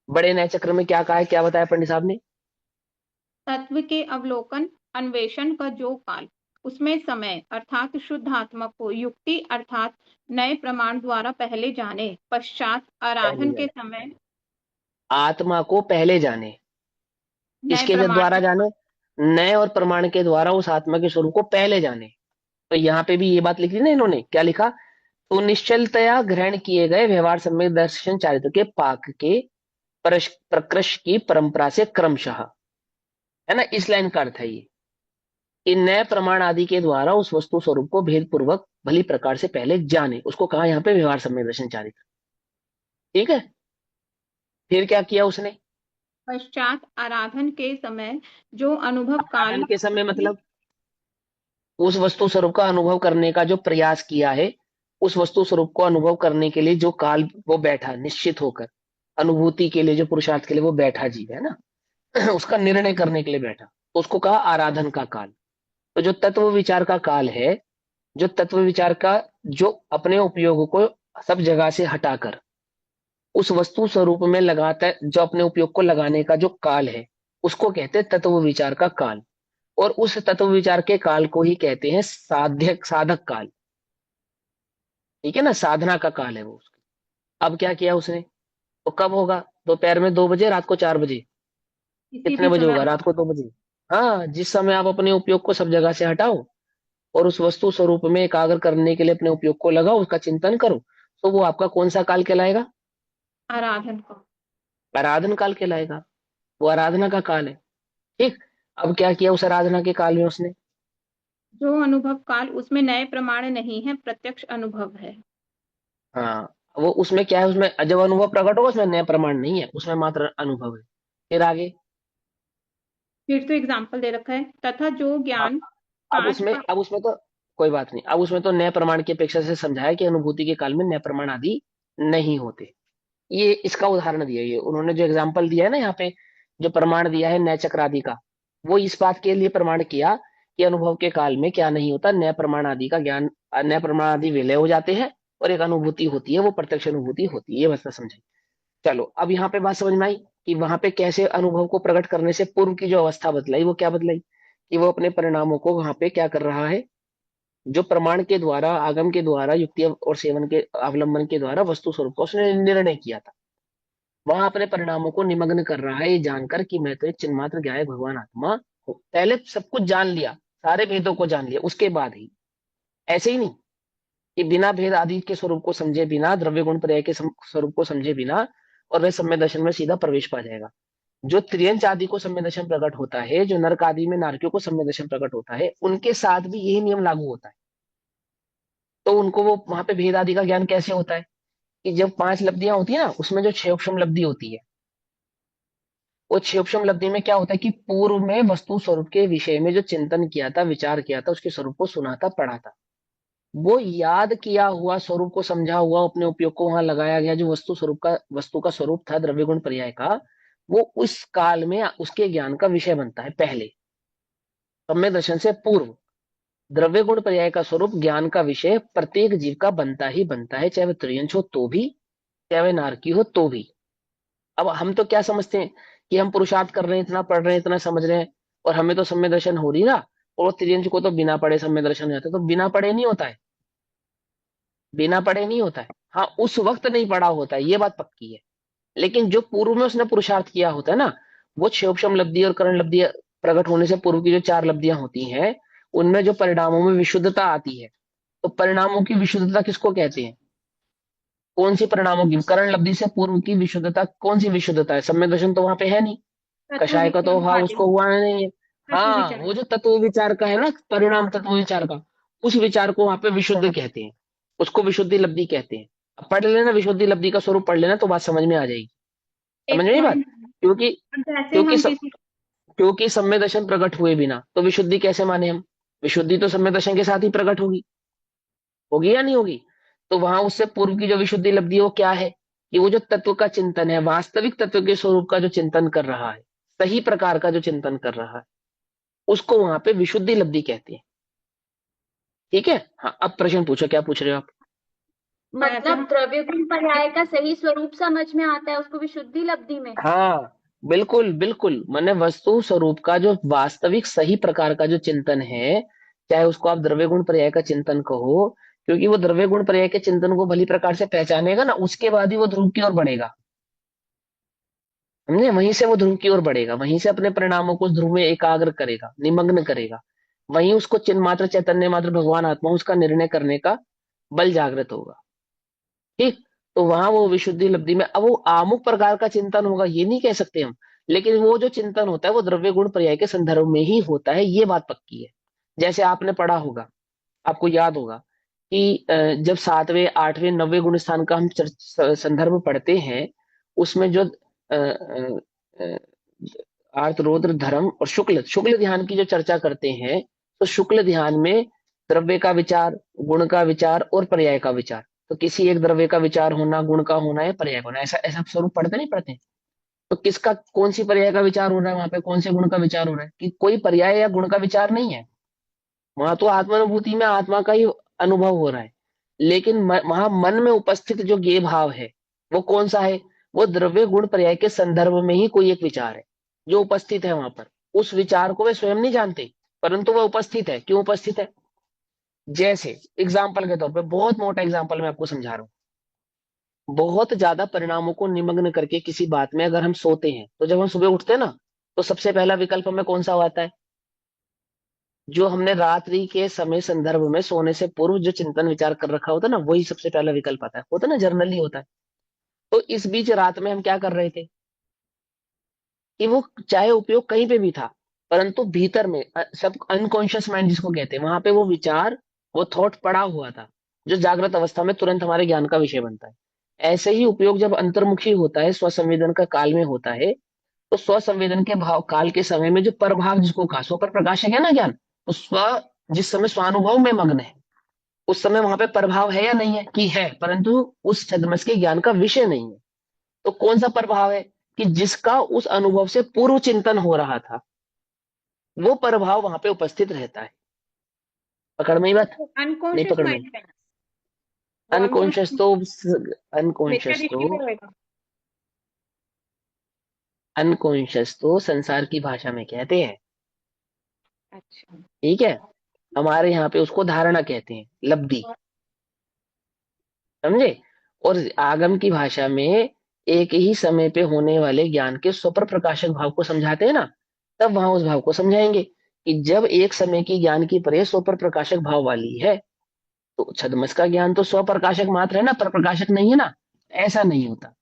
बड़े नए चक्र में क्या कहा है, क्या बताया पंडित साहब ने। तत्व के अवलोकन अन्वेषण का जो काल, उसमें समय अर्थात शुद्ध आत्मा को युक्ति अर्थात नए प्रमाण द्वारा पहले जाने, पश्चात पहले आराधन के जाने, समय आत्मा को पहले जाने, नए किसके प्रमाण द्वारा द्वारा। जाने, नए और प्रमाण के द्वारा उस आत्मा के स्वरूप को पहले जाने। तो यहाँ पे भी ये बात लिखी ना इन्होंने, क्या लिखा। तो निश्चलतया ग्रहण किए गए व्यवहार सम्यक दर्शन चारित्र के पाक के प्रकृष्ट की परंपरा से क्रमशः, है ना, इस लाइन का अर्थ है ये कि नए प्रमाण आदि के द्वारा उस वस्तु स्वरूप को भेद पूर्वक भली प्रकार से पहले जाने, उसको कहा यहाँ पे व्यवहार सम्यक दर्शन चारित्र। ठीक है। फिर क्या किया उसने। पश्चात आराधन के समय जो अनुभव काल आराधन के समय मतलब उस वस्तु स्वरूप का अनुभव करने का जो प्रयास किया है, उस वस्तु स्वरूप को अनुभव करने के लिए जो काल वो बैठा निश्चित होकर, अनुभूति के लिए जो पुरुषार्थ के लिए वो बैठा जीव है ना, उसका निर्णय करने के लिए बैठा, तो उसको कहा आराधन का काल। तो जो तत्व विचार का काल है, जो तत्व विचार का, जो अपने उपयोग को सब जगह से हटाकर उस वस्तु स्वरूप में लगाता है, जो अपने उपयोग को लगाने का जो काल है, उसको कहते हैं तत्व विचार का काल। और उस तत्व विचार के काल को ही कहते हैं साध्य साधक काल। ठीक है ना, साधना का काल है वो उसका। अब क्या किया उसने। तो कब होगा, दोपहर में 2 बजे, रात को 4 बजे, किसी कितने भी बजे समय होगा, रात को 2 बजे। हाँ, जिस समय आप अपने उपयोग को सब जगह से हटाओ और उस वस्तु स्वरूप में एकाग्र करने के लिए अपने उपयोग को लगाओ, उसका चिंतन करो, तो वो आपका कौन सा काल कहलाएगा। आराधन का। आराधन काल कहलाएगा। वो आराधना का काल है। ठीक। अब क्या किया उस आराधना के काल में उसने। जो अनुभव काल, उसमें नए प्रमाण नहीं है, प्रत्यक्ष अनुभव है। हाँ, वो उसमें क्या है, उसमें जब अनुभव प्रकट होगा उसमें नया प्रमाण नहीं है, उसमें मात्र अनुभव है। फिर आगे। फिर तो एग्जाम्पल दे रखा है, तथा जो हाँ, ज्ञान अब पांच उसमें का। अब उसमें तो कोई बात नहीं, अब उसमें तो नए प्रमाण की अपेक्षा से समझाया कि अनुभूति के काल में नए प्रमाण आदि नहीं होते। ये इसका उदाहरण दिया, ये उन्होंने जो एग्जाम्पल दिया है ना यहाँ पे, जो प्रमाण दिया है नए चक्र आदि का, वो इस बात के लिए प्रमाण किया कि अनुभव के काल में क्या नहीं होता, नए प्रमाण आदि का ज्ञान, नए प्रमाण आदि विलय हो जाते हैं और एक अनुभूति होती है, वो प्रत्यक्ष अनुभूति होती है। ये मतलब समझे। चलो अब यहाँ पे बात समझ में आई कि वहां पे कैसे अनुभव को प्रकट करने से पूर्व की जो अवस्था बदलाई, वो क्या बदलाई, कि वो अपने परिणामों को वहां पे क्या कर रहा है, जो प्रमाण के द्वारा, आगम के द्वारा, युक्ति और सेवन के अवलंबन के द्वारा वस्तु स्वरूप का उसने निर्णय किया था, वहां अपने परिणामों को निमग्न कर रहा है, ये जानकर कि मैं तो एक चिन्मात्र ज्ञाय भगवान आत्मा हूँ। पहले सब कुछ जान लिया, सारे भेदों को जान लिया, उसके बाद ही, ऐसे ही नहीं कि बिना भेद आदि के स्वरूप को समझे बिना, द्रव्य गुण पर्याय के स्वरूप को समझे बिना और वह सम्यक दर्शन में सीधा प्रवेश पा जाएगा। जो त्रियंच आदि को सम्यक दर्शन प्रकट होता है, जो नरक आदि में नारकियों को सम्यक दर्शन प्रकट होता है, उनके साथ भी यही नियम लागू होता है। तो उनको वो वहां पे भेद आदि का ज्ञान कैसे होता है, कि जब 5 लब्धियां होती है ना, उसमें जो 6 उपशम लब्धि होती है, वो 6 उपशम लब्धि में क्या होता है कि पूर्व में वस्तु स्वरूप के विषय में जो चिंतन किया था, विचार किया था, उसके स्वरूप को सुना था, पढ़ा था, वो याद किया हुआ स्वरूप को समझा हुआ अपने उपयोग को वहां लगाया गया, जो वस्तु स्वरूप का, वस्तु का स्वरूप था द्रव्य गुण पर्याय का, वो उस काल में उसके ज्ञान का विषय बनता है पहले, सम्यक दर्शन से पूर्व। द्रव्य गुण पर्याय का स्वरूप ज्ञान का विषय प्रत्येक जीव का बनता ही बनता है, चाहे वह त्रियंश हो तो भी, चाहे वह नारकी हो तो भी। अब हम तो क्या समझते हैं कि हम पुरुषार्थ कर रहे हैं, इतना पढ़ रहे हैं, इतना समझ रहे हैं, और हमें तो सम्यक दर्शन हो रही ना, और त्रियंश को तो बिना पढ़े सम्यक दर्शन हो जाता है। तो बिना पढ़े नहीं होता है, बिना पढ़े नहीं होता है। हाँ, उस वक्त नहीं पढ़ा होता है, ये बात पक्की है। लेकिन जो पूर्व में उसने पुरुषार्थ किया होता है ना, वो क्षोभशम लब्धि और करण लब्धि प्रकट होने से पूर्व की जो 4 लब्धियां होती हैं, उनमें जो परिणामों में विशुद्धता आती है, तो परिणामों की विशुद्धता किसको कहते हैं। कौन सी परिणाम होगी? करण लब्धि से पूर्व की विशुद्धता, कौन सी विशुद्धता है? सम्य दर्शन तो वहां पे है नहीं, तत्व कषाय का तो विचार अभाव वाले, उसको हुआ नहीं है। तत्व हाँ, विचार। वो जो तत्व विचार का है ना, परिणाम तत्व विचार का, उस विचार को वहां पे विशुद्ध कहते हैं, उसको विशुद्धि लब्धि कहते हैं। अब पढ़ लेना, विशुद्धि लब्धि का स्वरूप पढ़ लेना तो बात समझ में आ जाएगी। समझ एक में आई बात? पॉइंट, क्योंकि जैसे क्योंकि हम सब, किसी, क्योंकि सम्य दर्शन प्रकट हुए बिना तो विशुद्धि कैसे माने हम? विशुद्धि तो सम्य दर्शन के साथ ही प्रकट होगी, होगी या नहीं होगी? तो वहां उससे पूर्व की जो विशुद्धि लब्धि है वो क्या है? कि वो जो तत्व का चिंतन है, वास्तविक तत्व के स्वरूप का जो चिंतन कर रहा है, सही प्रकार का जो चिंतन कर रहा है, उसको वहां पे विशुद्धि लब्धि कहते हैं। ठीक है, हाँ अब प्रश्न पूछो, क्या पूछ रहे हो आप? जैसे मतलब हम, द्रव्य गुण पर्याय का सही स्वरूप समझ में आता है उसको विशुद्धि लब्धि में। हाँ, बिल्कुल बिल्कुल, मैंने वस्तु स्वरूप का जो वास्तविक सही प्रकार का जो चिंतन है, चाहे उसको आप द्रव्य गुण पर्याय का चिंतन कहो, क्योंकि वो द्रव्य गुण पर्याय के चिंतन को भली प्रकार से पहचानेगा ना, उसके बाद ही वो ध्रुव की ओर बढ़ेगा। समझे? वहीं से वो ध्रुव की ओर बढ़ेगा, वहीं से अपने परिणामों को उस ध्रुव में एकाग्र करेगा, निमग्न करेगा। वहीं उसको चिन्ह मात्र चैतन्य मात्र भगवान आत्मा उसका निर्णय करने का बल जागृत होगा। ठीक, तो वहां वो विशुद्धि लब्धि में, अब वो आमुक प्रकार का चिंतन होगा ये नहीं कह सकते हम, लेकिन वो जो चिंतन होता है वो द्रव्य गुण पर्याय के संदर्भ में ही होता है, ये बात पक्की है। जैसे आपने पढ़ा होगा, आपको याद होगा कि जब सातवें आठवें नवें गुण स्थान का हम संदर्भ पढ़ते हैं, उसमें जो आर्त रौद्र धर्म और शुक्ल शुक्ल ध्यान की जो चर्चा करते हैं, तो शुक्ल ध्यान में द्रव्य का विचार, गुण का विचार और पर्याय का विचार, तो किसी एक द्रव्य का विचार होना, गुण का होना या पर्याय का होना, ऐसा ऐसा स्वरूप पढ़ते नहीं पढ़ते? तो किसका, कौन सी पर्याय का विचार हो रहा है वहां पे, कौन से गुण का विचार हो रहा है? कि कोई पर्याय या गुण का विचार नहीं है, वहां तो आत्मानुभूति में आत्मा का ही अनुभव हो रहा है। लेकिन वहां मन में उपस्थित जो ये भाव है, वो कौन सा है? वो द्रव्य गुण पर्याय के संदर्भ में ही कोई एक विचार है जो उपस्थित है वहां पर। उस विचार को वे स्वयं नहीं जानते, परंतु वह उपस्थित है। क्यों उपस्थित है? जैसे एग्जाम्पल के तौर पे, बहुत मोटा एग्जाम्पल मैं आपको समझा रहा हूँ, बहुत ज्यादा परिणामों को निमग्न करके किसी बात में अगर हम सोते हैं, तो जब हम सुबह उठते हैं ना, तो सबसे पहला विकल्प हमें कौन सा आता है? जो हमने रात्रि के समय संदर्भ में सोने से पूर्व जो चिंतन विचार कर रखा होता है ना, वही सबसे पहला विकल्प आता है, होता है ना, जनरली होता है। तो इस बीच रात में हम क्या कर रहे थे? कि वो चाहे उपयोग कहीं पे भी था, परंतु भीतर में सब अनकॉन्शियस माइंड जिसको कहते हैं, वहां पे वो विचार, वो थॉट पड़ा हुआ था, जो जागृत अवस्था में तुरंत हमारे ज्ञान का विषय बनता है। ऐसे ही उपयोग जब अंतर्मुखी होता है, स्वसंवेदन का काल में होता है, तो स्वसंवेदन के भाव काल के समय में जो परभाव जिसको कहा, स्व पर प्रकाशक है ना ज्ञान, तो स्व जिस समय स्वानुभव में मग्न है, उस समय वहां पे प्रभाव है या नहीं है? कि है, परंतु उस छद्मस के ज्ञान का विषय नहीं है। तो कौन सा प्रभाव है? कि जिसका उस अनुभव से पूर्व चिंतन हो रहा था, वो प्रभाव वहां पे उपस्थित रहता है। पकड़ में ही बात? नहीं अनकॉन्शियस पकड़ में? माइंड है, वो अनकॉन्शियस अनकॉन्शियस तो, मिथ्या अनकॉन्शियस तो, दृष्टि में होएगा। अनकॉन्शियस तो संसार की भाषा में कहते हैं। अच्छा, ठीक है, हमारे यहाँ पे उसको धारणा कहते हैं, लब्धि। समझे? और आगम की भाषा में एक ही समय पे होने वाले ज्ञान के स्वपर प्रकाशक भाव को समझाते हैं ना, तब वहां उस भाव को समझाएंगे कि जब एक समय की ज्ञान की परे स्वपर प्रकाशक भाव वाली है, तो छद्मस का ज्ञान तो स्वप्रकाशक मात्र है ना, पर प्रकाशक नहीं है ना। ऐसा नहीं होता,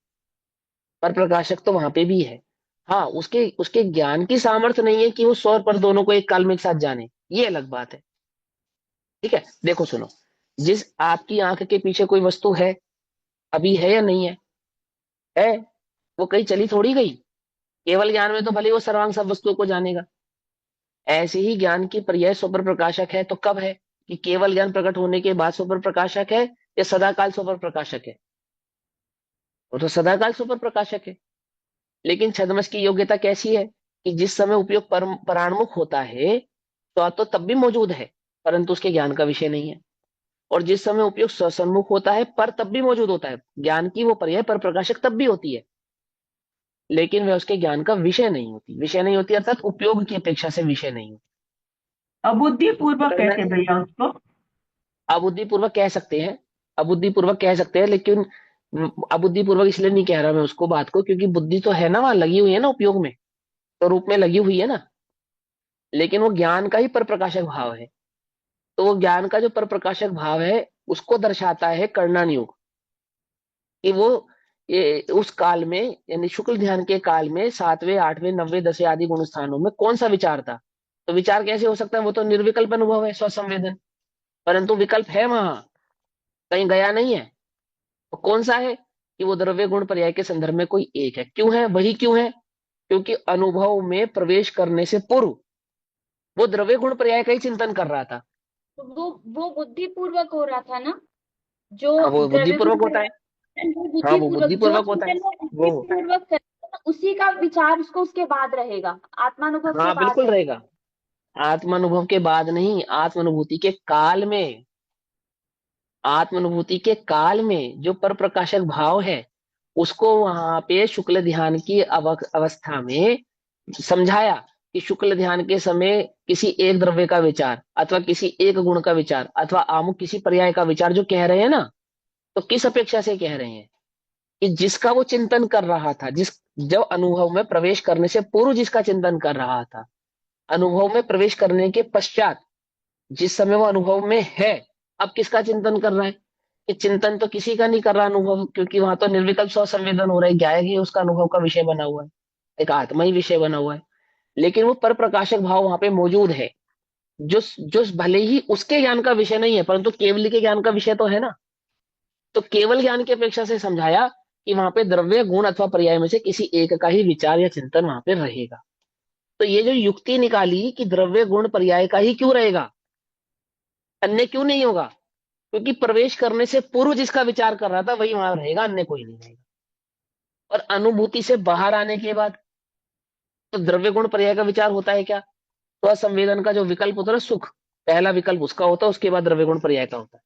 पर प्रकाशक तो वहां पे भी है। हाँ, उसके उसके ज्ञान की सामर्थ्य नहीं है कि वो स्व और पर दोनों को एक काल में एक साथ जाने, ये अलग बात है। ठीक है, देखो सुनो, जिस आपकी आंख के पीछे कोई वस्तु है, अभी है या नहीं है? है, वो कहीं चली थोड़ी गई। केवल ज्ञान में तो भले वो सर्वांग सब वस्तुओं को जानेगा। ऐसे ही ज्ञान की पर्याय स्वपर प्रकाशक है, तो कब है? कि केवल ज्ञान प्रकट होने के बाद स्वपर प्रकाशक है, या सदाकाल स्वपर प्रकाशक है? वो तो सदाकाल स्वपर प्रकाशक है। लेकिन छद्मस की योग्यता कैसी है? कि जिस समय उपयोग पराणमुख होता है, तो तब भी मौजूद है, परंतु उसके ज्ञान का विषय नहीं है। और जिस समय उपयोग स्वसन्मुख होता है, पर तब भी मौजूद होता है, ज्ञान की वो पर्याय पर प्रकाशक तब भी होती है, लेकिन वह उसके ज्ञान का विषय नहीं होती। विषय नहीं होती अर्थात उपयोग की अपेक्षा से विषय नहीं होती। अबुद्धि पूर्वक पकड़ में कैसे आया? भैया उसको? अबुद्धिपूर्वक कह सकते हैं, अबुद्धिपूर्वक कह सकते हैं, लेकिन अबुद्धिपूर्वक इसलिए नहीं कह रहा मैं उसको बात को, क्योंकि बुद्धि तो है ना, वहां लगी हुई है ना, उपयोग में तो रूप में लगी हुई है ना, लेकिन वो ज्ञान का ही पर प्रकाशक भाव है। तो वो ज्ञान का जो पर प्रकाशक भाव है, उसको दर्शाता है कर्णन योग। कि वो उस काल में यानी शुक्ल ध्यान के काल में 7वें 8वें 9वें 10वें आदि गुण स्थानों में कौन सा विचार था। तो विचार कैसे हो सकता है, वो तो निर्विकल्प अनुभव है, स्वसंवेदन। परंतु विकल्प है वहां, कहीं गया नहीं है। तो कौन सा है कि वो द्रव्य गुण पर्याय के संदर्भ में कोई एक है। क्यों है, वही क्यों है, क्योंकि अनुभव में प्रवेश करने से पूर्व वो द्रव्य गुण पर्याय का ही चिंतन कर रहा था। तो वो बुद्धिपूर्वक हो रहा था ना, जो हाँ वो द्रव्य गुण बुद्धिपूर्वक होता है। परिवर्तन, वो हाँ वो बुद्धिपूर्वक जो बुद्धिपूर्वक होता है चिंतन वो वो। बुद्धिपूर्वक करेगा, उसी का विचार उसको उसके बाद रहेगा, आत्मानुभव के हाँ बाद बिल्कुल रहेगा। रहेगा। आत्मानुभव के बाद नहीं, आत्मानुभूति के काल में। आत्मानुभूति के काल में जो पर प्रकाशक भाव है उसको वहां पे शुक्ल ध्यान की अवस्था में समझाया कि शुक्ल ध्यान के समय किसी एक द्रव्य का विचार अथवा किसी एक गुण का विचार अथवा आमुख किसी पर्याय का विचार जो कह रहे हैं ना, तो किस अपेक्षा से कह रहे हैं कि जिसका वो चिंतन कर रहा था, जिस जब अनुभव में प्रवेश करने से पूर्व जिसका चिंतन कर रहा था, अनुभव में प्रवेश करने के पश्चात जिस समय वो अनुभव में है, अब किसका चिंतन कर रहा है। कि चिंतन तो किसी का नहीं कर रहा अनुभव, क्योंकि वहां तो निर्विकल्प स्व संवेदन हो रहा है, ज्ञायक ही उसका अनुभव का विषय बना हुआ है, एक आत्मा ही विषय बना हुआ है। लेकिन वो पर प्रकाशक भाव वहां पे मौजूद है, जो जो भले ही उसके ज्ञान का विषय नहीं है परंतु केवल के ज्ञान का विषय तो है ना। तो केवल ज्ञान की अपेक्षा से समझाया कि वहां पे द्रव्य गुण अथवा पर्याय में से किसी एक का ही विचार या चिंतन वहां पे रहेगा। तो ये जो युक्ति निकाली कि द्रव्य गुण पर्याय का ही क्यों रहेगा, अन्य क्यों नहीं होगा, क्योंकि प्रवेश करने से पूर्व जिसका विचार कर रहा था वही वहां रहेगा, अन्य कोई नहीं रहेगा। और अनुभूति से बाहर आने के बाद तो द्रव्य गुण पर्याय का विचार होता है क्या, तो असंवेदन का जो विकल्प होता है ना, सुख, पहला विकल्प उसका होता है, उसके बाद द्रव्य गुण पर्याय का होता है।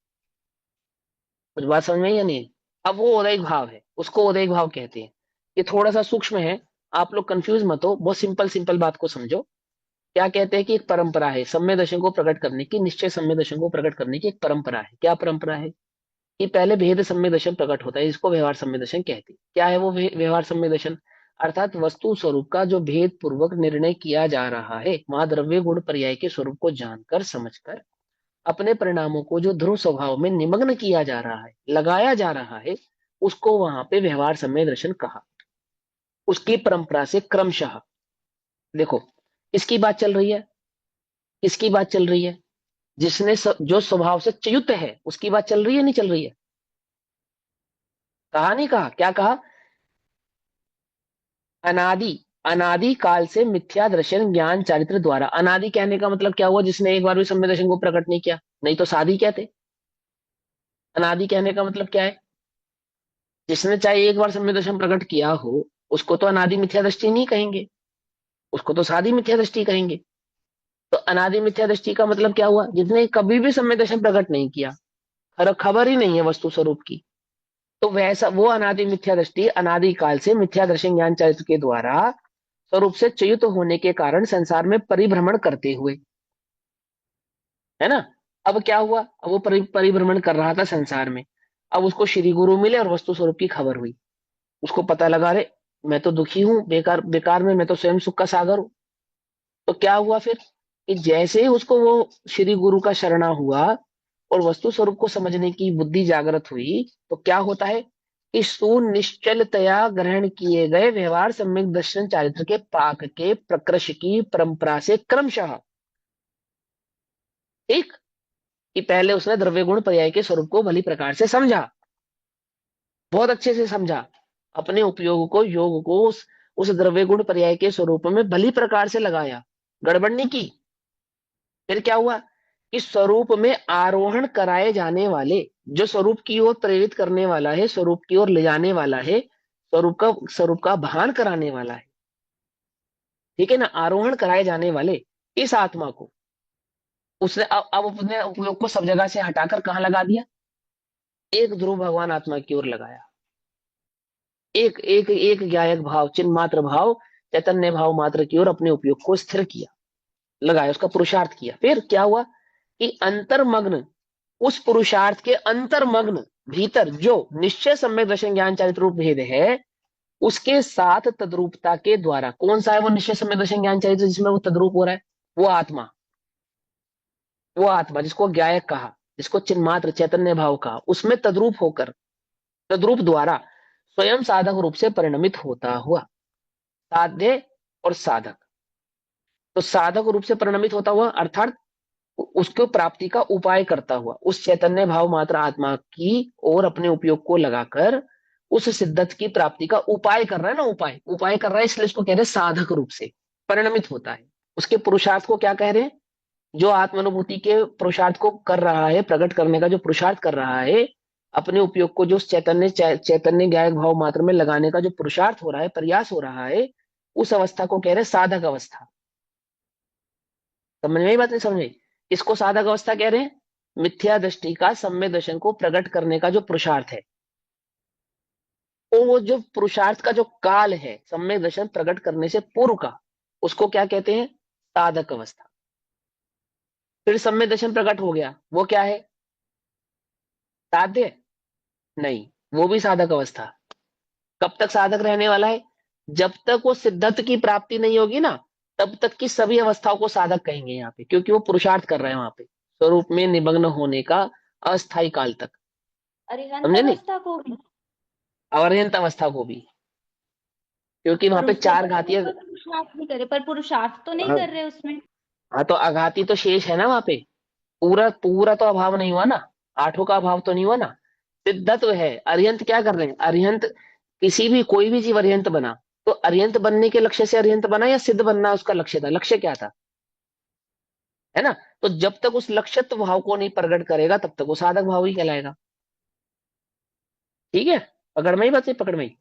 कुछ बात समझ में आई या नहीं। अब वो उदयिक भाव है, उसको उदयिक भाव कहते हैं। ये थोड़ा सा सूक्ष्म है, आप लोग कंफ्यूज मत हो, बहुत सिंपल सिंपल बात को समझो। क्या कहते हैं कि एक परंपरा है सम्य दर्शन को प्रकट करने की, निश्चय सम्य दर्शन को प्रकट करने की एक परंपरा है। क्या परंपरा है कि पहले भेद सम्य दर्शन प्रकट होता है, इसको व्यवहार सम्य दर्शन कहते हैं। क्या है वो व्यवहार सम्य दर्शन, अर्थात वस्तु स्वरूप का जो भेद पूर्वक निर्णय किया जा रहा है, वहां द्रव्य गुण पर्याय के स्वरूप को जानकर समझकर अपने परिणामों को जो ध्रुव स्वभाव में निमग्न किया जा रहा है, लगाया जा रहा है, उसको वहां पे व्यवहार सम्य दर्शन कहा। उसकी परंपरा से क्रमशः देखो, इसकी बात चल रही है, इसकी बात चल रही है, जिसने जो स्वभाव से च्युत है उसकी बात चल रही है, नहीं चल रही है। कहा नहीं कहा, क्या कहा, अनादि, अनादि काल से मिथ्या दर्शन ज्ञान चारित्र द्वारा। अनादि कहने का मतलब क्या हुआ, जिसने एक बार भी सम्य दर्शन को प्रकट नहीं किया, नहीं तो साधी कहते। अनादि कहने का मतलब क्या है, जिसने चाहे एक बार सम्य दर्शन प्रकट किया हो उसको तो अनादि मिथ्या दृष्टि नहीं कहेंगे, उसको तो साधी मिथ्या दृष्टि कहेंगे। तो अनादि मिथ्या दृष्टि का मतलब क्या हुआ, जिसने कभी भी सम्य दर्शन प्रकट नहीं किया, खबर ही नहीं है वस्तु स्वरूप की, तो वैसा वो अनादि मिथ्या दृष्टि अनादि काल से मिथ्या दर्शन ज्ञान चरित्र के द्वारा स्वरूप से च्युत होने के कारण संसार में परिभ्रमण करते हुए, है ना। अब क्या हुआ, अब वो परिभ्रमण कर रहा था संसार में, अब उसको श्री गुरु मिले और वस्तु स्वरूप की खबर हुई, उसको पता लगा रे मैं तो दुखी हूं, बेकार बेकार में, मैं तो स्वयं सुख का सागर हूं। तो क्या हुआ फिर कि जैसे ही उसको वो श्री गुरु का शरणा हुआ और वस्तु स्वरूप को समझने की बुद्धि जागृत हुई, तो क्या होता है कि सुनिश्चलतया ग्रहण किए गए व्यवहार सम्यक दर्शन चारित्र के पाक के प्रकृष की परंपरा से क्रमशः, एक, कि पहले उसने द्रव्य गुण पर्याय के स्वरूप को भली प्रकार से समझा, बहुत अच्छे से समझा, अपने उपयोग को योग को उस द्रव्य गुण पर्याय के स्वरूप में भली प्रकार से लगाया, गड़बड़ नहीं की। फिर क्या हुआ कि स्वरूप में आरोहण कराए जाने वाले, जो स्वरूप की ओर प्रेरित करने वाला है, स्वरूप की ओर ले जाने वाला है, स्वरूप का भान कराने वाला है, ठीक है ना, आरोहण कराए जाने वाले इस आत्मा को उसने अब अपने उपयोग को सब जगह से हटाकर कहाँ लगा दिया, एक ध्रुव भगवान आत्मा की ओर लगाया। एक एक एक ज्ञायक भाव, चिन्ह मात्र भाव, चैतन्य भाव मात्र की ओर अपने उपयोग को स्थिर किया, लगाया, उसका पुरुषार्थ किया। फिर क्या हुआ कि अंतर्मग्न, उस पुरुषार्थ के अंतर्मग्न भीतर जो निश्चय सम्यक दर्शन ज्ञान चारित्र रूप भेद है, उसके साथ तद्रूपता के द्वारा, कौन सा है वो निश्चय सम्यक दर्शन ज्ञान चारित्र जिसमें वो तद्रूप हो रहा है, वो आत्मा, वो आत्मा जिसको ज्ञायक कहा, जिसको चिन्मात्र चैतन्य भाव कहा, उसमें तद्रूप होकर तद्रूप द्वारा स्वयं साधक रूप से परिणमित होता हुआ। साध्य और साधक, तो साधक रूप से परिणमित होता हुआ अर्थात उसको प्राप्ति का उपाय करता हुआ, उस चैतन्य भाव मात्र आत्मा की और अपने उपयोग को लगाकर उस सिद्धत की प्राप्ति का उपाय कर रहा है ना, उपाय उपाय कर रहा है, इसलिए इसको कह रहे हैं साधक रूप से परिणमित होता है। उसके पुरुषार्थ को क्या कह रहे हैं? जो आत्मानुभूति के पुरुषार्थ को कर रहा है, प्रकट करने का जो पुरुषार्थ कर रहा है, अपने उपयोग को जो उस चैतन्य ज्ञायक भाव मात्र में लगाने का जो पुरुषार्थ हो रहा है, प्रयास हो रहा है, उस अवस्था को कह रहे हैं साधक अवस्था। समझ में आई बात? नहीं समझ में आई? इसको साधक अवस्था कह रहे हैं। मिथ्या दृष्टि का सम्यक दर्शन को प्रकट करने का जो पुरुषार्थ है, तो वो जो पुरुषार्थ का जो काल है सम्यक दर्शन प्रकट करने से पूर्व का, उसको क्या कहते हैं? साधक अवस्था। फिर सम्यक दर्शन प्रकट हो गया, वो क्या है? साध्य? नहीं, वो भी साधक अवस्था। कब तक साधक रहने वाला है? जब तक वो सिद्धत्व की प्राप्ति नहीं होगी ना, तब तक की सभी अवस्थाओं को साधक कहेंगे यहाँ पे, क्योंकि वो पुरुषार्थ कर रहे हैं वहां पे स्वरूप में निमग्न होने का अस्थायी काल तक। अरिहंत समझे नहीं? अवस्था को भी। अवर्यंत अवस्था को भी, क्योंकि वहां पर पे उससे चार पहले घातीय। कोई पुरुषार्थ नहीं करे, पर पुरुषार्थ तो नहीं हाँ, कर रहे उसमें। हाँ, तो अघाती तो शेष है ना वहां पे। पूरा पूरा तो अभाव नहीं हुआ ना, आठों का अभाव तो नहीं हुआ ना, सिद्धत्व है। अरिहंत क्या कर रहे हैं? अरिहंत किसी भी कोई भी जीव अरिहंत बना, तो अरिहंत बनने के लक्ष्य से अरिहंत बना या सिद्ध बनना उसका लक्ष्य था? लक्ष्य क्या था? है ना? तो जब तक उस लक्ष्यत्व भाव को नहीं प्रकट करेगा तब तक वो साधक भाव ही कहलाएगा। ठीक है? पकड़ में ही बात है, पकड़ में ही।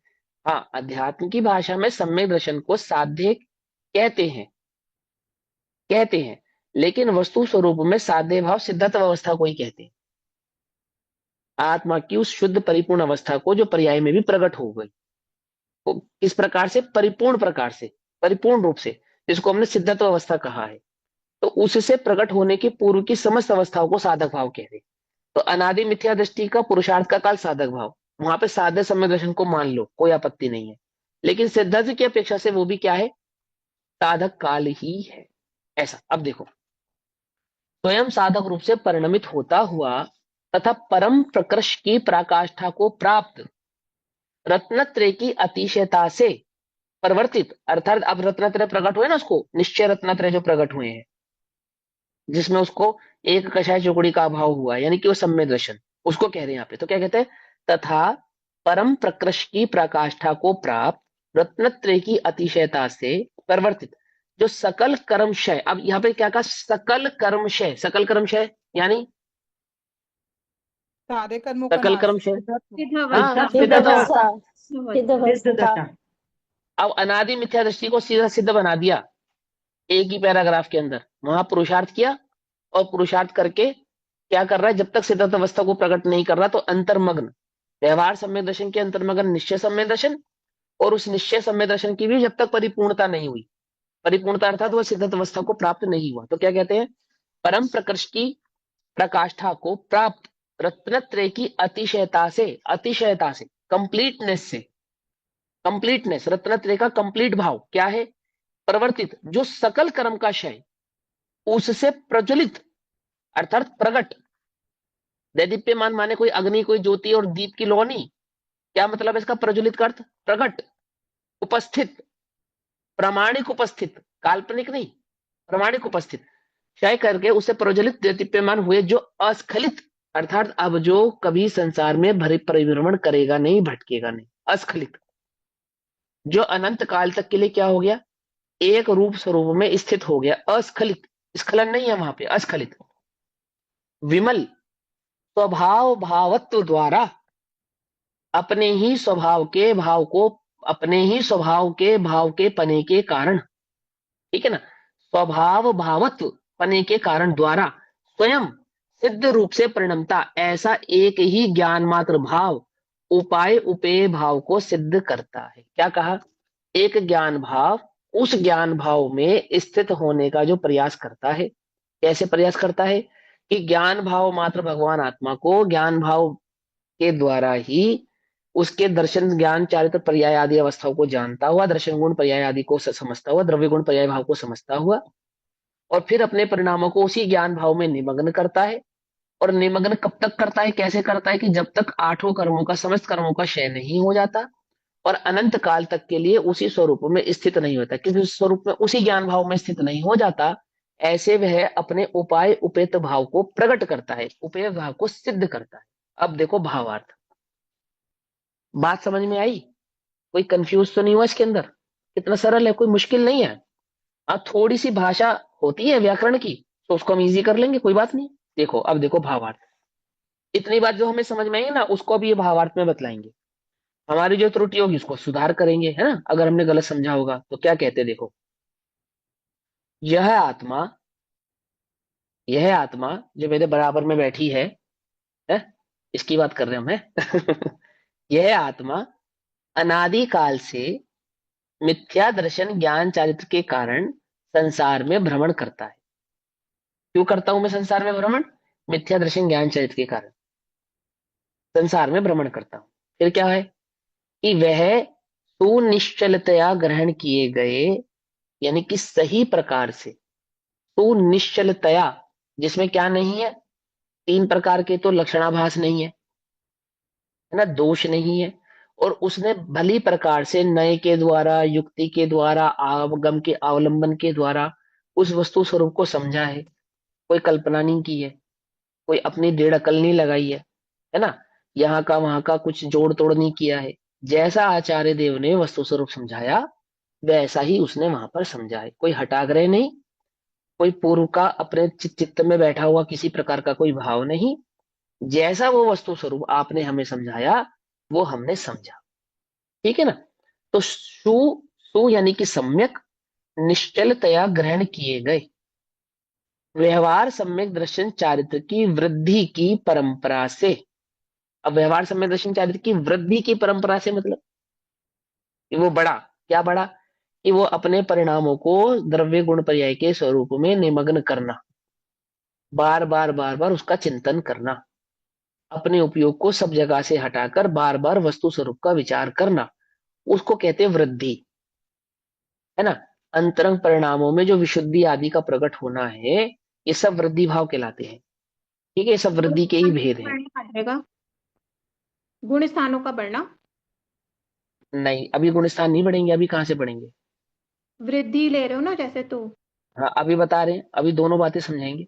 हाँ, अध्यात्म की भाषा में सम्यक दर्शन को साध्य कहते हैं, कहते हैं, लेकिन वस्तु स्वरूप में साध्य भाव सिद्धत्व अवस्था को ही कहते हैं। आत्मा की उस शुद्ध परिपूर्ण अवस्था को जो पर्याय में भी प्रकट हो गई, वो किस प्रकार से? परिपूर्ण प्रकार से, परिपूर्ण रूप से, जिसको हमने सिद्धत्व अवस्था कहा है। तो उससे प्रकट होने के पूर्व की समस्त अवस्थाओं को साधक भाव कह रहे हैं। तो अनादि मिथ्या दृष्टि का पुरुषार्थ का काल साधक भाव, वहां पे साध्य सम्यक दर्शन को मान लो, कोई आपत्ति नहीं है, लेकिन सिद्धत्व की अपेक्षा से वो भी क्या है? साधक काल ही है। ऐसा अब देखो, स्वयं साधक रूप से परिणमित होता हुआ तथा परम प्रकृष की पराकाष्ठा को प्राप्त रत्नत्रय की अतिशयता से परिवर्तित, अर्थात अब रत्नत्रय प्रकट हुए ना, उसको निश्चय रत्नत्रय जो प्रकट हुए हैं, जिसमें उसको एक कषाय चौकड़ी का अभाव हुआ, यानी कि वो सम्यक दर्शन, उसको कह रहे हैं यहाँ पे। तो क्या कहते हैं? तथा परम प्रकृष की प्रकाष्ठा को प्राप्त रत्नत्रय की अतिशयता से परिवर्तित, जो सकल कर्मशय, अब यहाँ पे क्या कहा? सकल कर्मशय, सकल कर्मशय यानी सारे कर्मों का सकल नाश। कर्मशय। हाँ, सिद्धावस्था। सिद्धावस्था। सिद्ध दशा। अब अनादि मिथ्या दृष्टि को सीधा सिद्ध बना दिया एक ही पैराग्राफ के अंदर। वहां पुरुषार्थ किया, और पुरुषार्थ करके क्या कर रहा है? जब तक सिद्धार्थ अवस्था को प्रकट नहीं कर रहा, तो अंतर्मग्न व्यवहार सम्यक दर्शन के अंतर्मग्न निश्चय सम्यक दर्शन, और उस निश्चय सम्यक दर्शन की भी जब तक परिपूर्णता नहीं हुई, परिपूर्णता अर्थात वह सिद्धार्थ अवस्था को प्राप्त नहीं हुआ, तो क्या कहते हैं? परम प्रकृष्ट की प्रकाष्ठा को प्राप्त रत्नत्रय की अतिशयता से, अतिशयता से, कंप्लीटनेस से, कंप्लीटनेस, रत्नत्रय का कंप्लीट भाव क्या है? प्रवर्तित, जो सकल कर्म का क्षय उससे प्रज्वलित, अर्थात प्रकट। दैदीप्यमान माने कोई अग्नि, कोई ज्योति और दीप की लौ नहीं। क्या मतलब है इसका? प्रज्वलित का अर्थ प्रकट, उपस्थित, प्रामाणिक उपस्थित, काल्पनिक नहीं, प्रामाणिक उपस्थित, क्षय करके उसे प्रज्वलित दैदीप्यमान हुए, जो अस्खलित, अर्थात अब जो कभी संसार में भरे परिभ्रमण करेगा नहीं, भटकेगा नहीं, अस्खलित, जो अनंत काल तक के लिए क्या हो गया? एक रूप स्वरूप में स्थित हो गया, अस्खलित, स्खलन नहीं है वहां पे, अस्खलित, विमल, स्वभाव भावत्व द्वारा अपने ही स्वभाव के भाव को, अपने ही स्वभाव के भाव के पने के कारण, ठीक है ना, स्वभाव भावत्व पने के कारण द्वारा स्वयं सिद्ध रूप से परिणमता, ऐसा एक ही ज्ञान मात्र भाव उपाय उपेय भाव को सिद्ध करता है। क्या कहा? एक ज्ञान भाव उस ज्ञान भाव में स्थित होने का जो प्रयास करता है। कैसे प्रयास करता है? कि ज्ञान भाव मात्र भगवान आत्मा को ज्ञान भाव के द्वारा ही उसके दर्शन ज्ञान चारित्र पर्याय आदि अवस्थाओं को जानता हुआ, दर्शन गुण पर्याय आदि को समझता हुआ, द्रव्य गुण पर्याय भाव को समझता हुआ, और फिर अपने परिणामों को उसी ज्ञान भाव में निमग्न करता है। और निमग्न कब तक करता है, कैसे करता है, कि जब तक आठों कर्मों का, समस्त कर्मों का क्षय नहीं हो जाता और अनंत काल तक के लिए उसी स्वरूप में स्थित नहीं होता, किसी स्वरूप में, उसी ज्ञान भाव में स्थित नहीं हो जाता, ऐसे वह अपने उपाय उपेत भाव को प्रकट करता है, उपेय भाव को सिद्ध करता है। अब देखो भावार्थ, बात समझ में आई? कोई कंफ्यूज तो नहीं हुआ इसके अंदर? कितना सरल है, कोई मुश्किल नहीं है। हाँ, थोड़ी सी भाषा होती है व्याकरण की, तो उसको हम इजी कर लेंगे, कोई बात नहीं। देखो, अब देखो भावार्थ, इतनी बात जो हमें समझ में आई ना, उसको अभी ये भावार्थ में बतलाएंगे। हमारी जो त्रुटि होगी उसको सुधार करेंगे, है ना? अगर हमने गलत समझा होगा तो क्या कहते हैं, देखो, यह आत्मा, यह आत्मा जो मेरे बराबर में बैठी है? इसकी बात कर रहे हैं हम, है? यह आत्मा अनादि काल से मिथ्या दर्शन ज्ञान चारित्र के कारण संसार में भ्रमण करता है। क्यों करता हूं मैं संसार में भ्रमण? मिथ्या दर्शन ज्ञान चरित्र के कारण संसार में भ्रमण करता हूं। फिर क्या है कि वह सुनिश्चलतया ग्रहण किए गए, यानी कि सही प्रकार से, सुनिश्चलतया, जिसमें क्या नहीं है, तीन प्रकार के तो लक्षणाभास नहीं है ना, दोष नहीं है, और उसने भली प्रकार से नय के द्वारा, युक्ति के द्वारा, आगम के अवलंबन के द्वारा उस वस्तु स्वरूप को समझा है। कोई कल्पना नहीं की है, कोई अपनी दृढ़ अकल नहीं लगाई है ना, यहाँ का वहां का कुछ जोड़ तोड़ नहीं किया है। जैसा आचार्य देव ने वस्तु स्वरूप समझाया, वैसा ही उसने वहां पर समझा है। कोई हठाग्रह नहीं, कोई पूर्व का अपने चित्त में बैठा हुआ किसी प्रकार का कोई भाव नहीं। जैसा वो वस्तु स्वरूप आपने हमें समझाया, वो हमने समझा। ठीक है ना? तो सु, सु यानी कि सम्यक, निश्चलतया ग्रहण किए गए, व्यवहार सम्यक दर्शन चारित्र की वृद्धि की परंपरा से। अब व्यवहार सम्यक दर्शन चारित्र की वृद्धि की परंपरा से मतलब कि वो बड़ा, क्या बड़ा, कि वो अपने परिणामों को द्रव्य गुण पर्याय के स्वरूप में निमग्न करना, बार बार बार बार उसका चिंतन करना, अपने उपयोग को सब जगह से हटाकर बार बार वस्तु स्वरूप का विचार करना, उसको कहते हैं वृद्धि, है ना? अंतरंग परिणामों में जो विशुद्धि आदि का प्रकट होना है, ये सब वृद्धि भाव कहलाते हैं। ठीक है, ये सब गुण वृद्धि के ही स्थानों भेद का हैं। बढ़ना आ जाएगा, गुण स्थानों का बढ़ना। नहीं, अभी गुण स्थान नहीं बढ़ेंगे, अभी कहाँ से बढ़ेंगे? वृद्धि ले रहे हो ना जैसे तू। हाँ, अभी बता रहे हैं, अभी दोनों बातें समझाएंगे।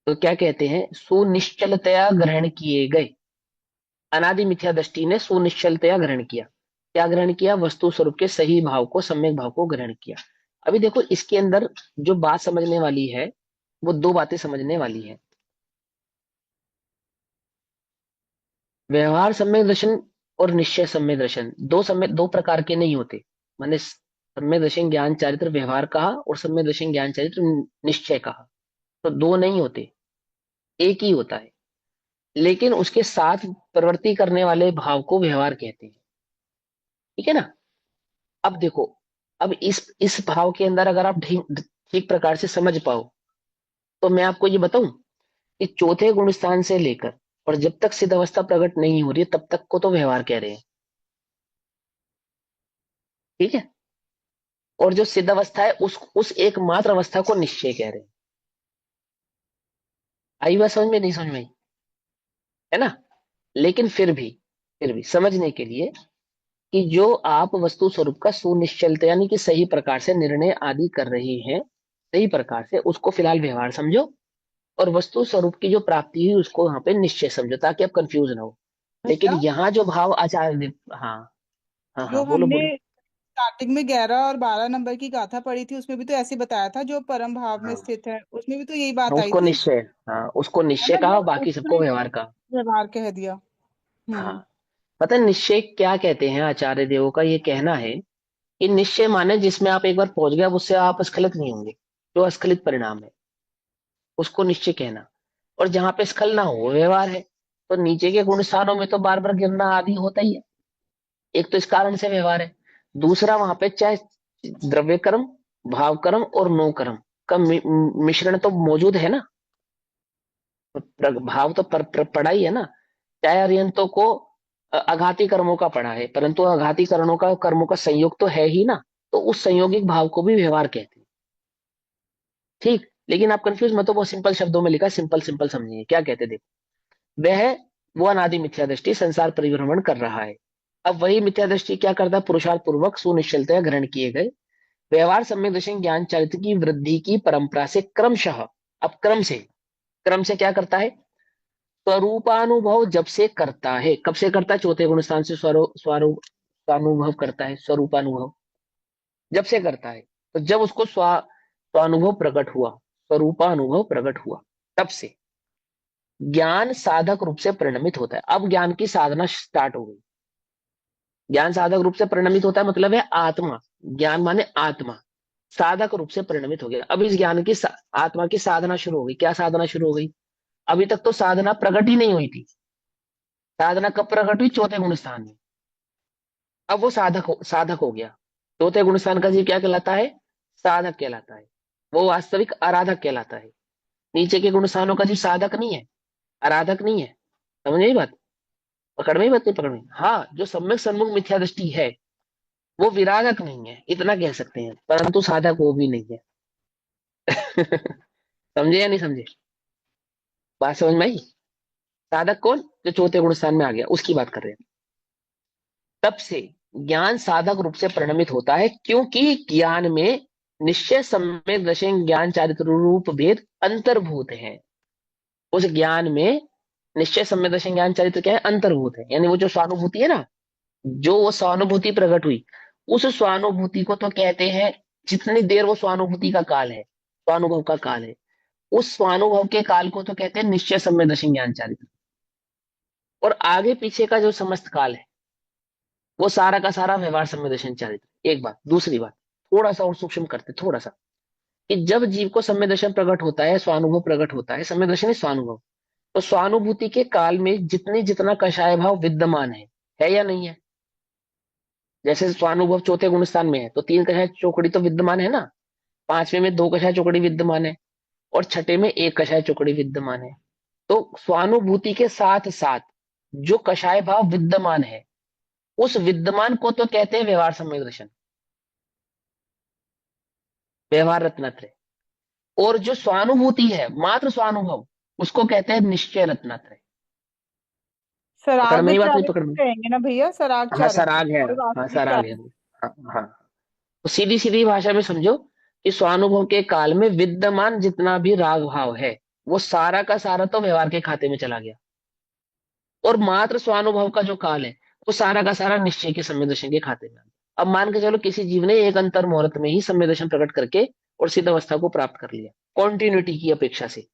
तो क्या कहते हैं, सुनिश्चलतया ग्रहण किए गए, अनादि मिथ्या दृष्टि ने सुनिश्चलतया ग्रहण किया। क्या ग्रहण किया? वस्तु स्वरूप के सही भाव को, सम्यक भाव को ग्रहण किया। अभी देखो, इसके अंदर जो बात समझने वाली है, वो दो बातें समझने वाली है। व्यवहार सम्यक दर्शन और निश्चय सम्यक दर्शन, दो प्रकार के नहीं होते। मैंने सम्यक दर्शन ज्ञान चारित्र व्यवहार कहा और सम्यक दर्शन ज्ञान चारित्र निश्चय कहा, तो दो नहीं होते, एक ही होता है। लेकिन उसके साथ प्रवृत्ति करने वाले भाव को व्यवहार कहते हैं। ठीक है ना? अब देखो, अब इस भाव के अंदर अगर आप ठीक ठीक प्रकार से समझ पाओ, तो मैं आपको ये बताऊं कि चौथे गुण स्थान से लेकर और जब तक सिद्ध अवस्था प्रकट नहीं हो रही है, तब तक को तो व्यवहार कह रहे हैं। ठीक है? और जो सिद्ध अवस्था है, उस एकमात्र अवस्था को निश्चय कह रहे हैं। आई बात समझ में? नहीं समझ में आई? है ना? लेकिन फिर भी समझने के लिए, कि जो आप वस्तु स्वरूप का सुनिश्चलता यानी कि सही प्रकार से निर्णय आदि कर रहे हैं, सही प्रकार से उसको फिलहाल व्यवहार समझो, और वस्तु स्वरूप की जो प्राप्ति हुई उसको यहाँ पे निश्चय समझो, ताकि आप कंफ्यूज ना हो। लेकिन अच्छा, यहाँ जो भाव हाँ, हाँ, जो हाँ, बोलो हमने बोलो। स्टार्टिंग में 11 और 12 नंबर की गाथा पढ़ी थी, उसमें भी तो ऐसे बताया था, जो परम भाव में हाँ, स्थित है, उसमें भी तो यही हाँ, बात आई उसको थी। निश्चय, हाँ, उसको है निश्चय ना, कहा, जो बाकी सबको उसने व्यवहार कहा। व्यवहार कह दिया। हाँ, हम्म। पता है निश्चय क्या कहते हैं? आचार्य देवों का ये कहना है कि निश्चय माने जिसमें आप एक बार पहुंच गए, अब उससे आप स्खलित नहीं होंगे, जो अस्खलित परिणाम है उसको निश्चय कहना। और जहां पे स्खल ना हो, व्यवहार है। तो नीचे के गुण स्थानों में तो बार बार गिरना आदि होता ही है, एक तो इस कारण से व्यवहार है। दूसरा, वहां पे चाहे द्रव्य कर्म, भाव कर्म और नो कर्म का मिश्रण तो मौजूद है ना। भाव तो पड़ा ही है ना। चाहे अर्यंतों को अघाती कर्मों का पड़ा है, परंतु अघाती कर्मों का संयोग तो है ही ना। तो उस संयोगिक भाव को भी व्यवहार कहते हैं। ठीक, लेकिन आप कंफ्यूज मत हो, वो सिंपल शब्दों में लिखा, सिंपल सिंपल समझिए क्या कहते, देखो वह वो अनादि मिथ्या दृष्टि संसार परिभ्रमण कर रहा है। अब वही मिथ्या दृष्टि क्या करता है, पुरुषार्थ पूर्वक सुनिश्चितया ग्रहण किए गए व्यवहार सम्यक दर्शन ज्ञान चरित्र की वृद्धि की परंपरा से क्रमशः, अब क्रम से क्या करता है, स्वरूपानुभव जब से करता है, कब से करता है, चौथे गुण स्थान से स्वरूप स्वानुभव करता है, स्वरूपानुभव जब से करता है, तो जब उसको स्वानुभव प्रकट हुआ, स्वरूपानुभव प्रकट हुआ, तब से ज्ञान साधक रूप से परिणमित होता है। अब ज्ञान की साधना स्टार्ट हो गई, ज्ञान साधक रूप से परिणमित होता है, मतलब है आत्मा, ज्ञान माने आत्मा साधक रूप से परिणमित हो गया। अब इस ज्ञान की आत्मा की साधना शुरू हो गई। क्या साधना शुरू हो गई, अभी तक तो साधना प्रकट ही नहीं हुई थी, साधना कब प्रकट हुई, चौथे गुण स्थान में। अब वो साधक हो गया। चौथे गुण स्थान का जीव क्या कहलाता है, साधक कहलाता है, वो वास्तविक आराधक कहलाता है। नीचे के गुण स्थानों का जीव साधक नहीं है, आराधक नहीं है। समझ नहीं बात, पकड़ में ही बात, नहीं पकड़ में, हाँ जो सम्यक सन्मुख मिथ्या दृष्टि है वो विराधक नहीं है, इतना कह सकते हैं, परंतु साधक वो भी नहीं है। समझे या नहीं समझे, बात समझ में आई। साधक कौन, जो चौथे गुण स्थान में आ गया, उसकी बात कर रहे हैं। तब से ज्ञान साधक रूप से परिणमित होता है, क्योंकि ज्ञान में निश्चय सम्यक दर्शन ज्ञान चारित्र रूप भेद अंतर्भूत है। उस ज्ञान में निश्चय सम्यक दर्शन ज्ञान चरित्र क्या है, अंतर्भूत है, यानी वो जो स्वानुभूति है ना, जो वो स्वानुभूति प्रकट हुई, उस स्वानुभूति को तो कहते हैं, जितनी देर वो स्वानुभूति का काल है, स्वानुभव का काल है, उस स्वानुभव के काल को तो कहते हैं निश्चय सम्यक दर्शन ज्ञान चारित्र। और आगे पीछे का जो समस्त काल है वो सारा का सारा व्यवहार सम्यक दर्शन चारित्र। एक बात, दूसरी बात थोड़ा सा और सूक्ष्म करते, थोड़ा सा, कि जब जीव को सम्यक दर्शन प्रकट होता है, स्वानुभव प्रकट होता है, सम्यक दर्शन है स्वानुभव, तो स्वानुभूति के काल में जितने जितना कषाय भाव विद्यमान है या नहीं है। जैसे स्वानुभव चौथे गुण स्थान में है तो तीन कषाय चौकड़ी तो विद्यमान है ना, पांचवें में दो कषाय चौकड़ी विद्यमान है, और छठे में एक कषाय चौकड़ी विद्यमान है। तो स्वानुभूति के साथ साथ जो कषाय भाव विद्यमान है, उस विद्यमान को तो कहते हैं व्यवहार सम्यक दर्शन, व्यवहार रत्नत्रय। और जो स्वानुभूति है, मात्र स्वानुभव, उसको कहते हैं निश्चय रत्नत्रय। पकड़ सराग में ही बात, नहीं चारित्र पकड़ में, कहेंगे ना भैया, सराग हाँ चारित्र सराग है, और हाँ वास्तविक सराग है, चारित्र। हाँ हाँ। तो सीधी सीधी भाषा में समझो कि स्वानुभव के काल में विद्यमान जितना भी राग भाव है वो सारा का सारा तो व्यवहार के खाते में चला गया, और मात्र स्वानुभव का जो काल है वो सारा का सारा निश्चय के संवेदन के खाते में आ गया। अब मान के चलो किसी जीव ने एक अंतर मुहूर्त में ही संवेदन प्रकट करके और सिद्ध अवस्था को प्राप्त कर लिया कॉन्टिन्यूटी की अपेक्षा से,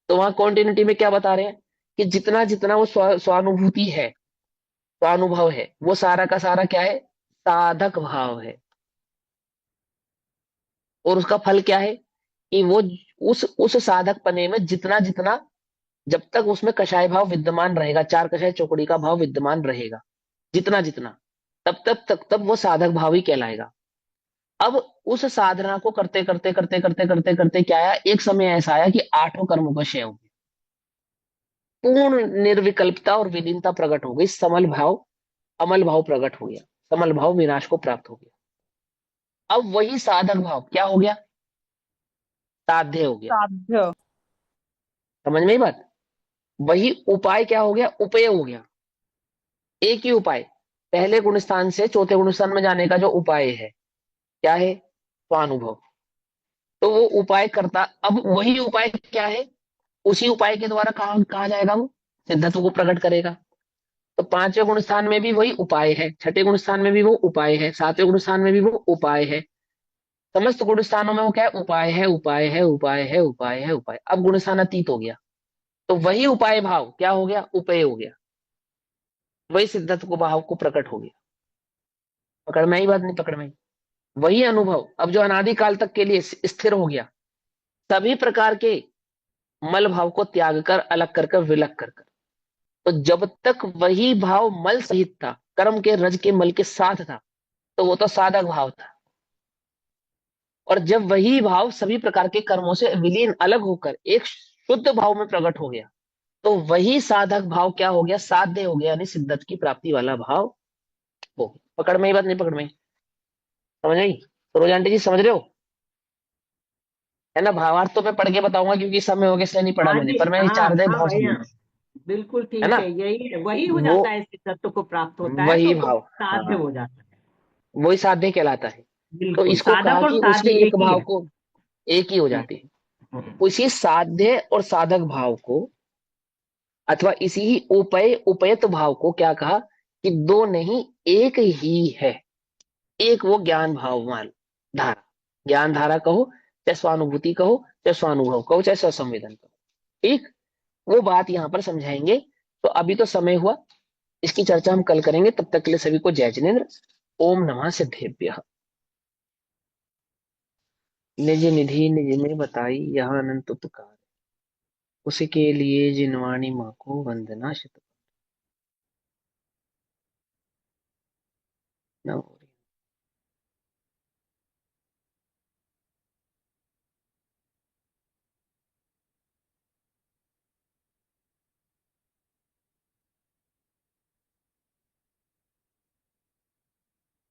तो वहां कॉन्टिन्यूटी में क्या बता रहे हैं कि जितना जितना वो स्वानुभूति है, स्वानुभव है, वो सारा का सारा क्या है, साधक भाव है। और उसका फल क्या है कि वो उस साधक पने में जितना जितना, जब तक उसमें कषाय भाव विद्यमान रहेगा, चार कषाय चौकड़ी का भाव विद्यमान रहेगा, जितना जितना, तब वो साधक भाव ही कहलाएगा। अब उस साधना को करते करते करते करते करते करते क्या आया, एक समय ऐसा आया कि आठों कर्मों का क्षय हो गया, पूर्ण निर्विकल्पता और विलीनता प्रकट हो गई, समल भाव अमल भाव प्रकट हो गया, समल भाव विनाश को प्राप्त हो गया। अब वही साधक भाव क्या हो गया, साध्य हो गया। साध्य। समझ में ही बात, वही उपाय क्या हो गया, उपेय हो गया। एक ही उपाय, पहले गुण स्थान से चौथे गुण स्थान में जाने का जो उपाय है क्या है, स्वानुभव। तो वो उपाय करता, अब वही उपाय क्या है, उसी उपाय के द्वारा कहा कहा जाएगा, वो सिद्धत्व को प्रकट करेगा। तो पांचवें गुण स्थान में भी वही उपाय है, छठे गुण स्थान में भी वो उपाय है, सातवें गुण स्थान में भी वो उपाय है, समस्त गुण स्थानों में वो क्या है, उपाय है, उपाय है, उपाय है, उपाय है, उपाय। अब गुण स्थान अतीत हो गया, तो वही उपाय भाव क्या हो गया, उपेय हो गया, वही सिद्धत्व को भाव को प्रकट हो गया। पकड़ में आई बात, नहीं पकड़ में आई। वही अनुभव अब जो अनादि काल तक के लिए स्थिर हो गया, सभी प्रकार के मल भाव को त्याग कर, अलग कर कर, विलग कर कर। तो जब तक वही भाव मल सहित था, कर्म के रज के मल के साथ था, तो वो तो साधक भाव था। और जब वही भाव सभी प्रकार के कर्मों से विलीन अलग होकर एक शुद्ध भाव में प्रकट हो गया, तो वही साधक भाव क्या हो गया, साध्य हो गया, यानी सिद्धत की प्राप्ति वाला भाव हो गया। पकड़ में ही बात, नहीं पकड़ में, समझ आई। तो रोज आंटी जी समझ रहे हो, है ना। भावार्थ तो मैं पढ़ के बताऊंगा क्योंकि समय हो गया इसलिए नहीं पढ़ा हाँ मैंने, जी, पर मैं हाँ चार हाँ भाव भैया, समझा। बिल्कुल है ठीक ना। है, यही वही हो वो जाता है, इससे तत्व को प्राप्त होता है वही तो वो भाव, साध्य हाँ, हो जाता है। वही साध्य कहलाता है। तो बिल्कुल, इसको कहा साधक और कि उसके साध्य एक एक ही भाव है। को एक ही हो हम्म, जाती है। हम्म। उसी साध्य और साधक भाव को, अथवा इसी ही उपेय उपयत भाव को क्या कहा कि दो नहीं एक ही है। एक वो ज्ञान भाव मान धारा, ज्ञान धारा कहो, चाहे स्वानुभूति कहो, चाहे स्वानुभव कहो, चाहे स्वसंवेदन कहो। ठीक, वो बात यहाँ पर समझाएंगे। तो अभी तो समय हुआ, इसकी चर्चा हम कल करेंगे। तब तक के लिए सभी को जय जिनेन्द्र। ओम नमः सिद्धेभ्यः। निज निधि निज में बताई यह अनंत उपकार, उसके लिए जिनवाणी माँ को वंदना शत नमः।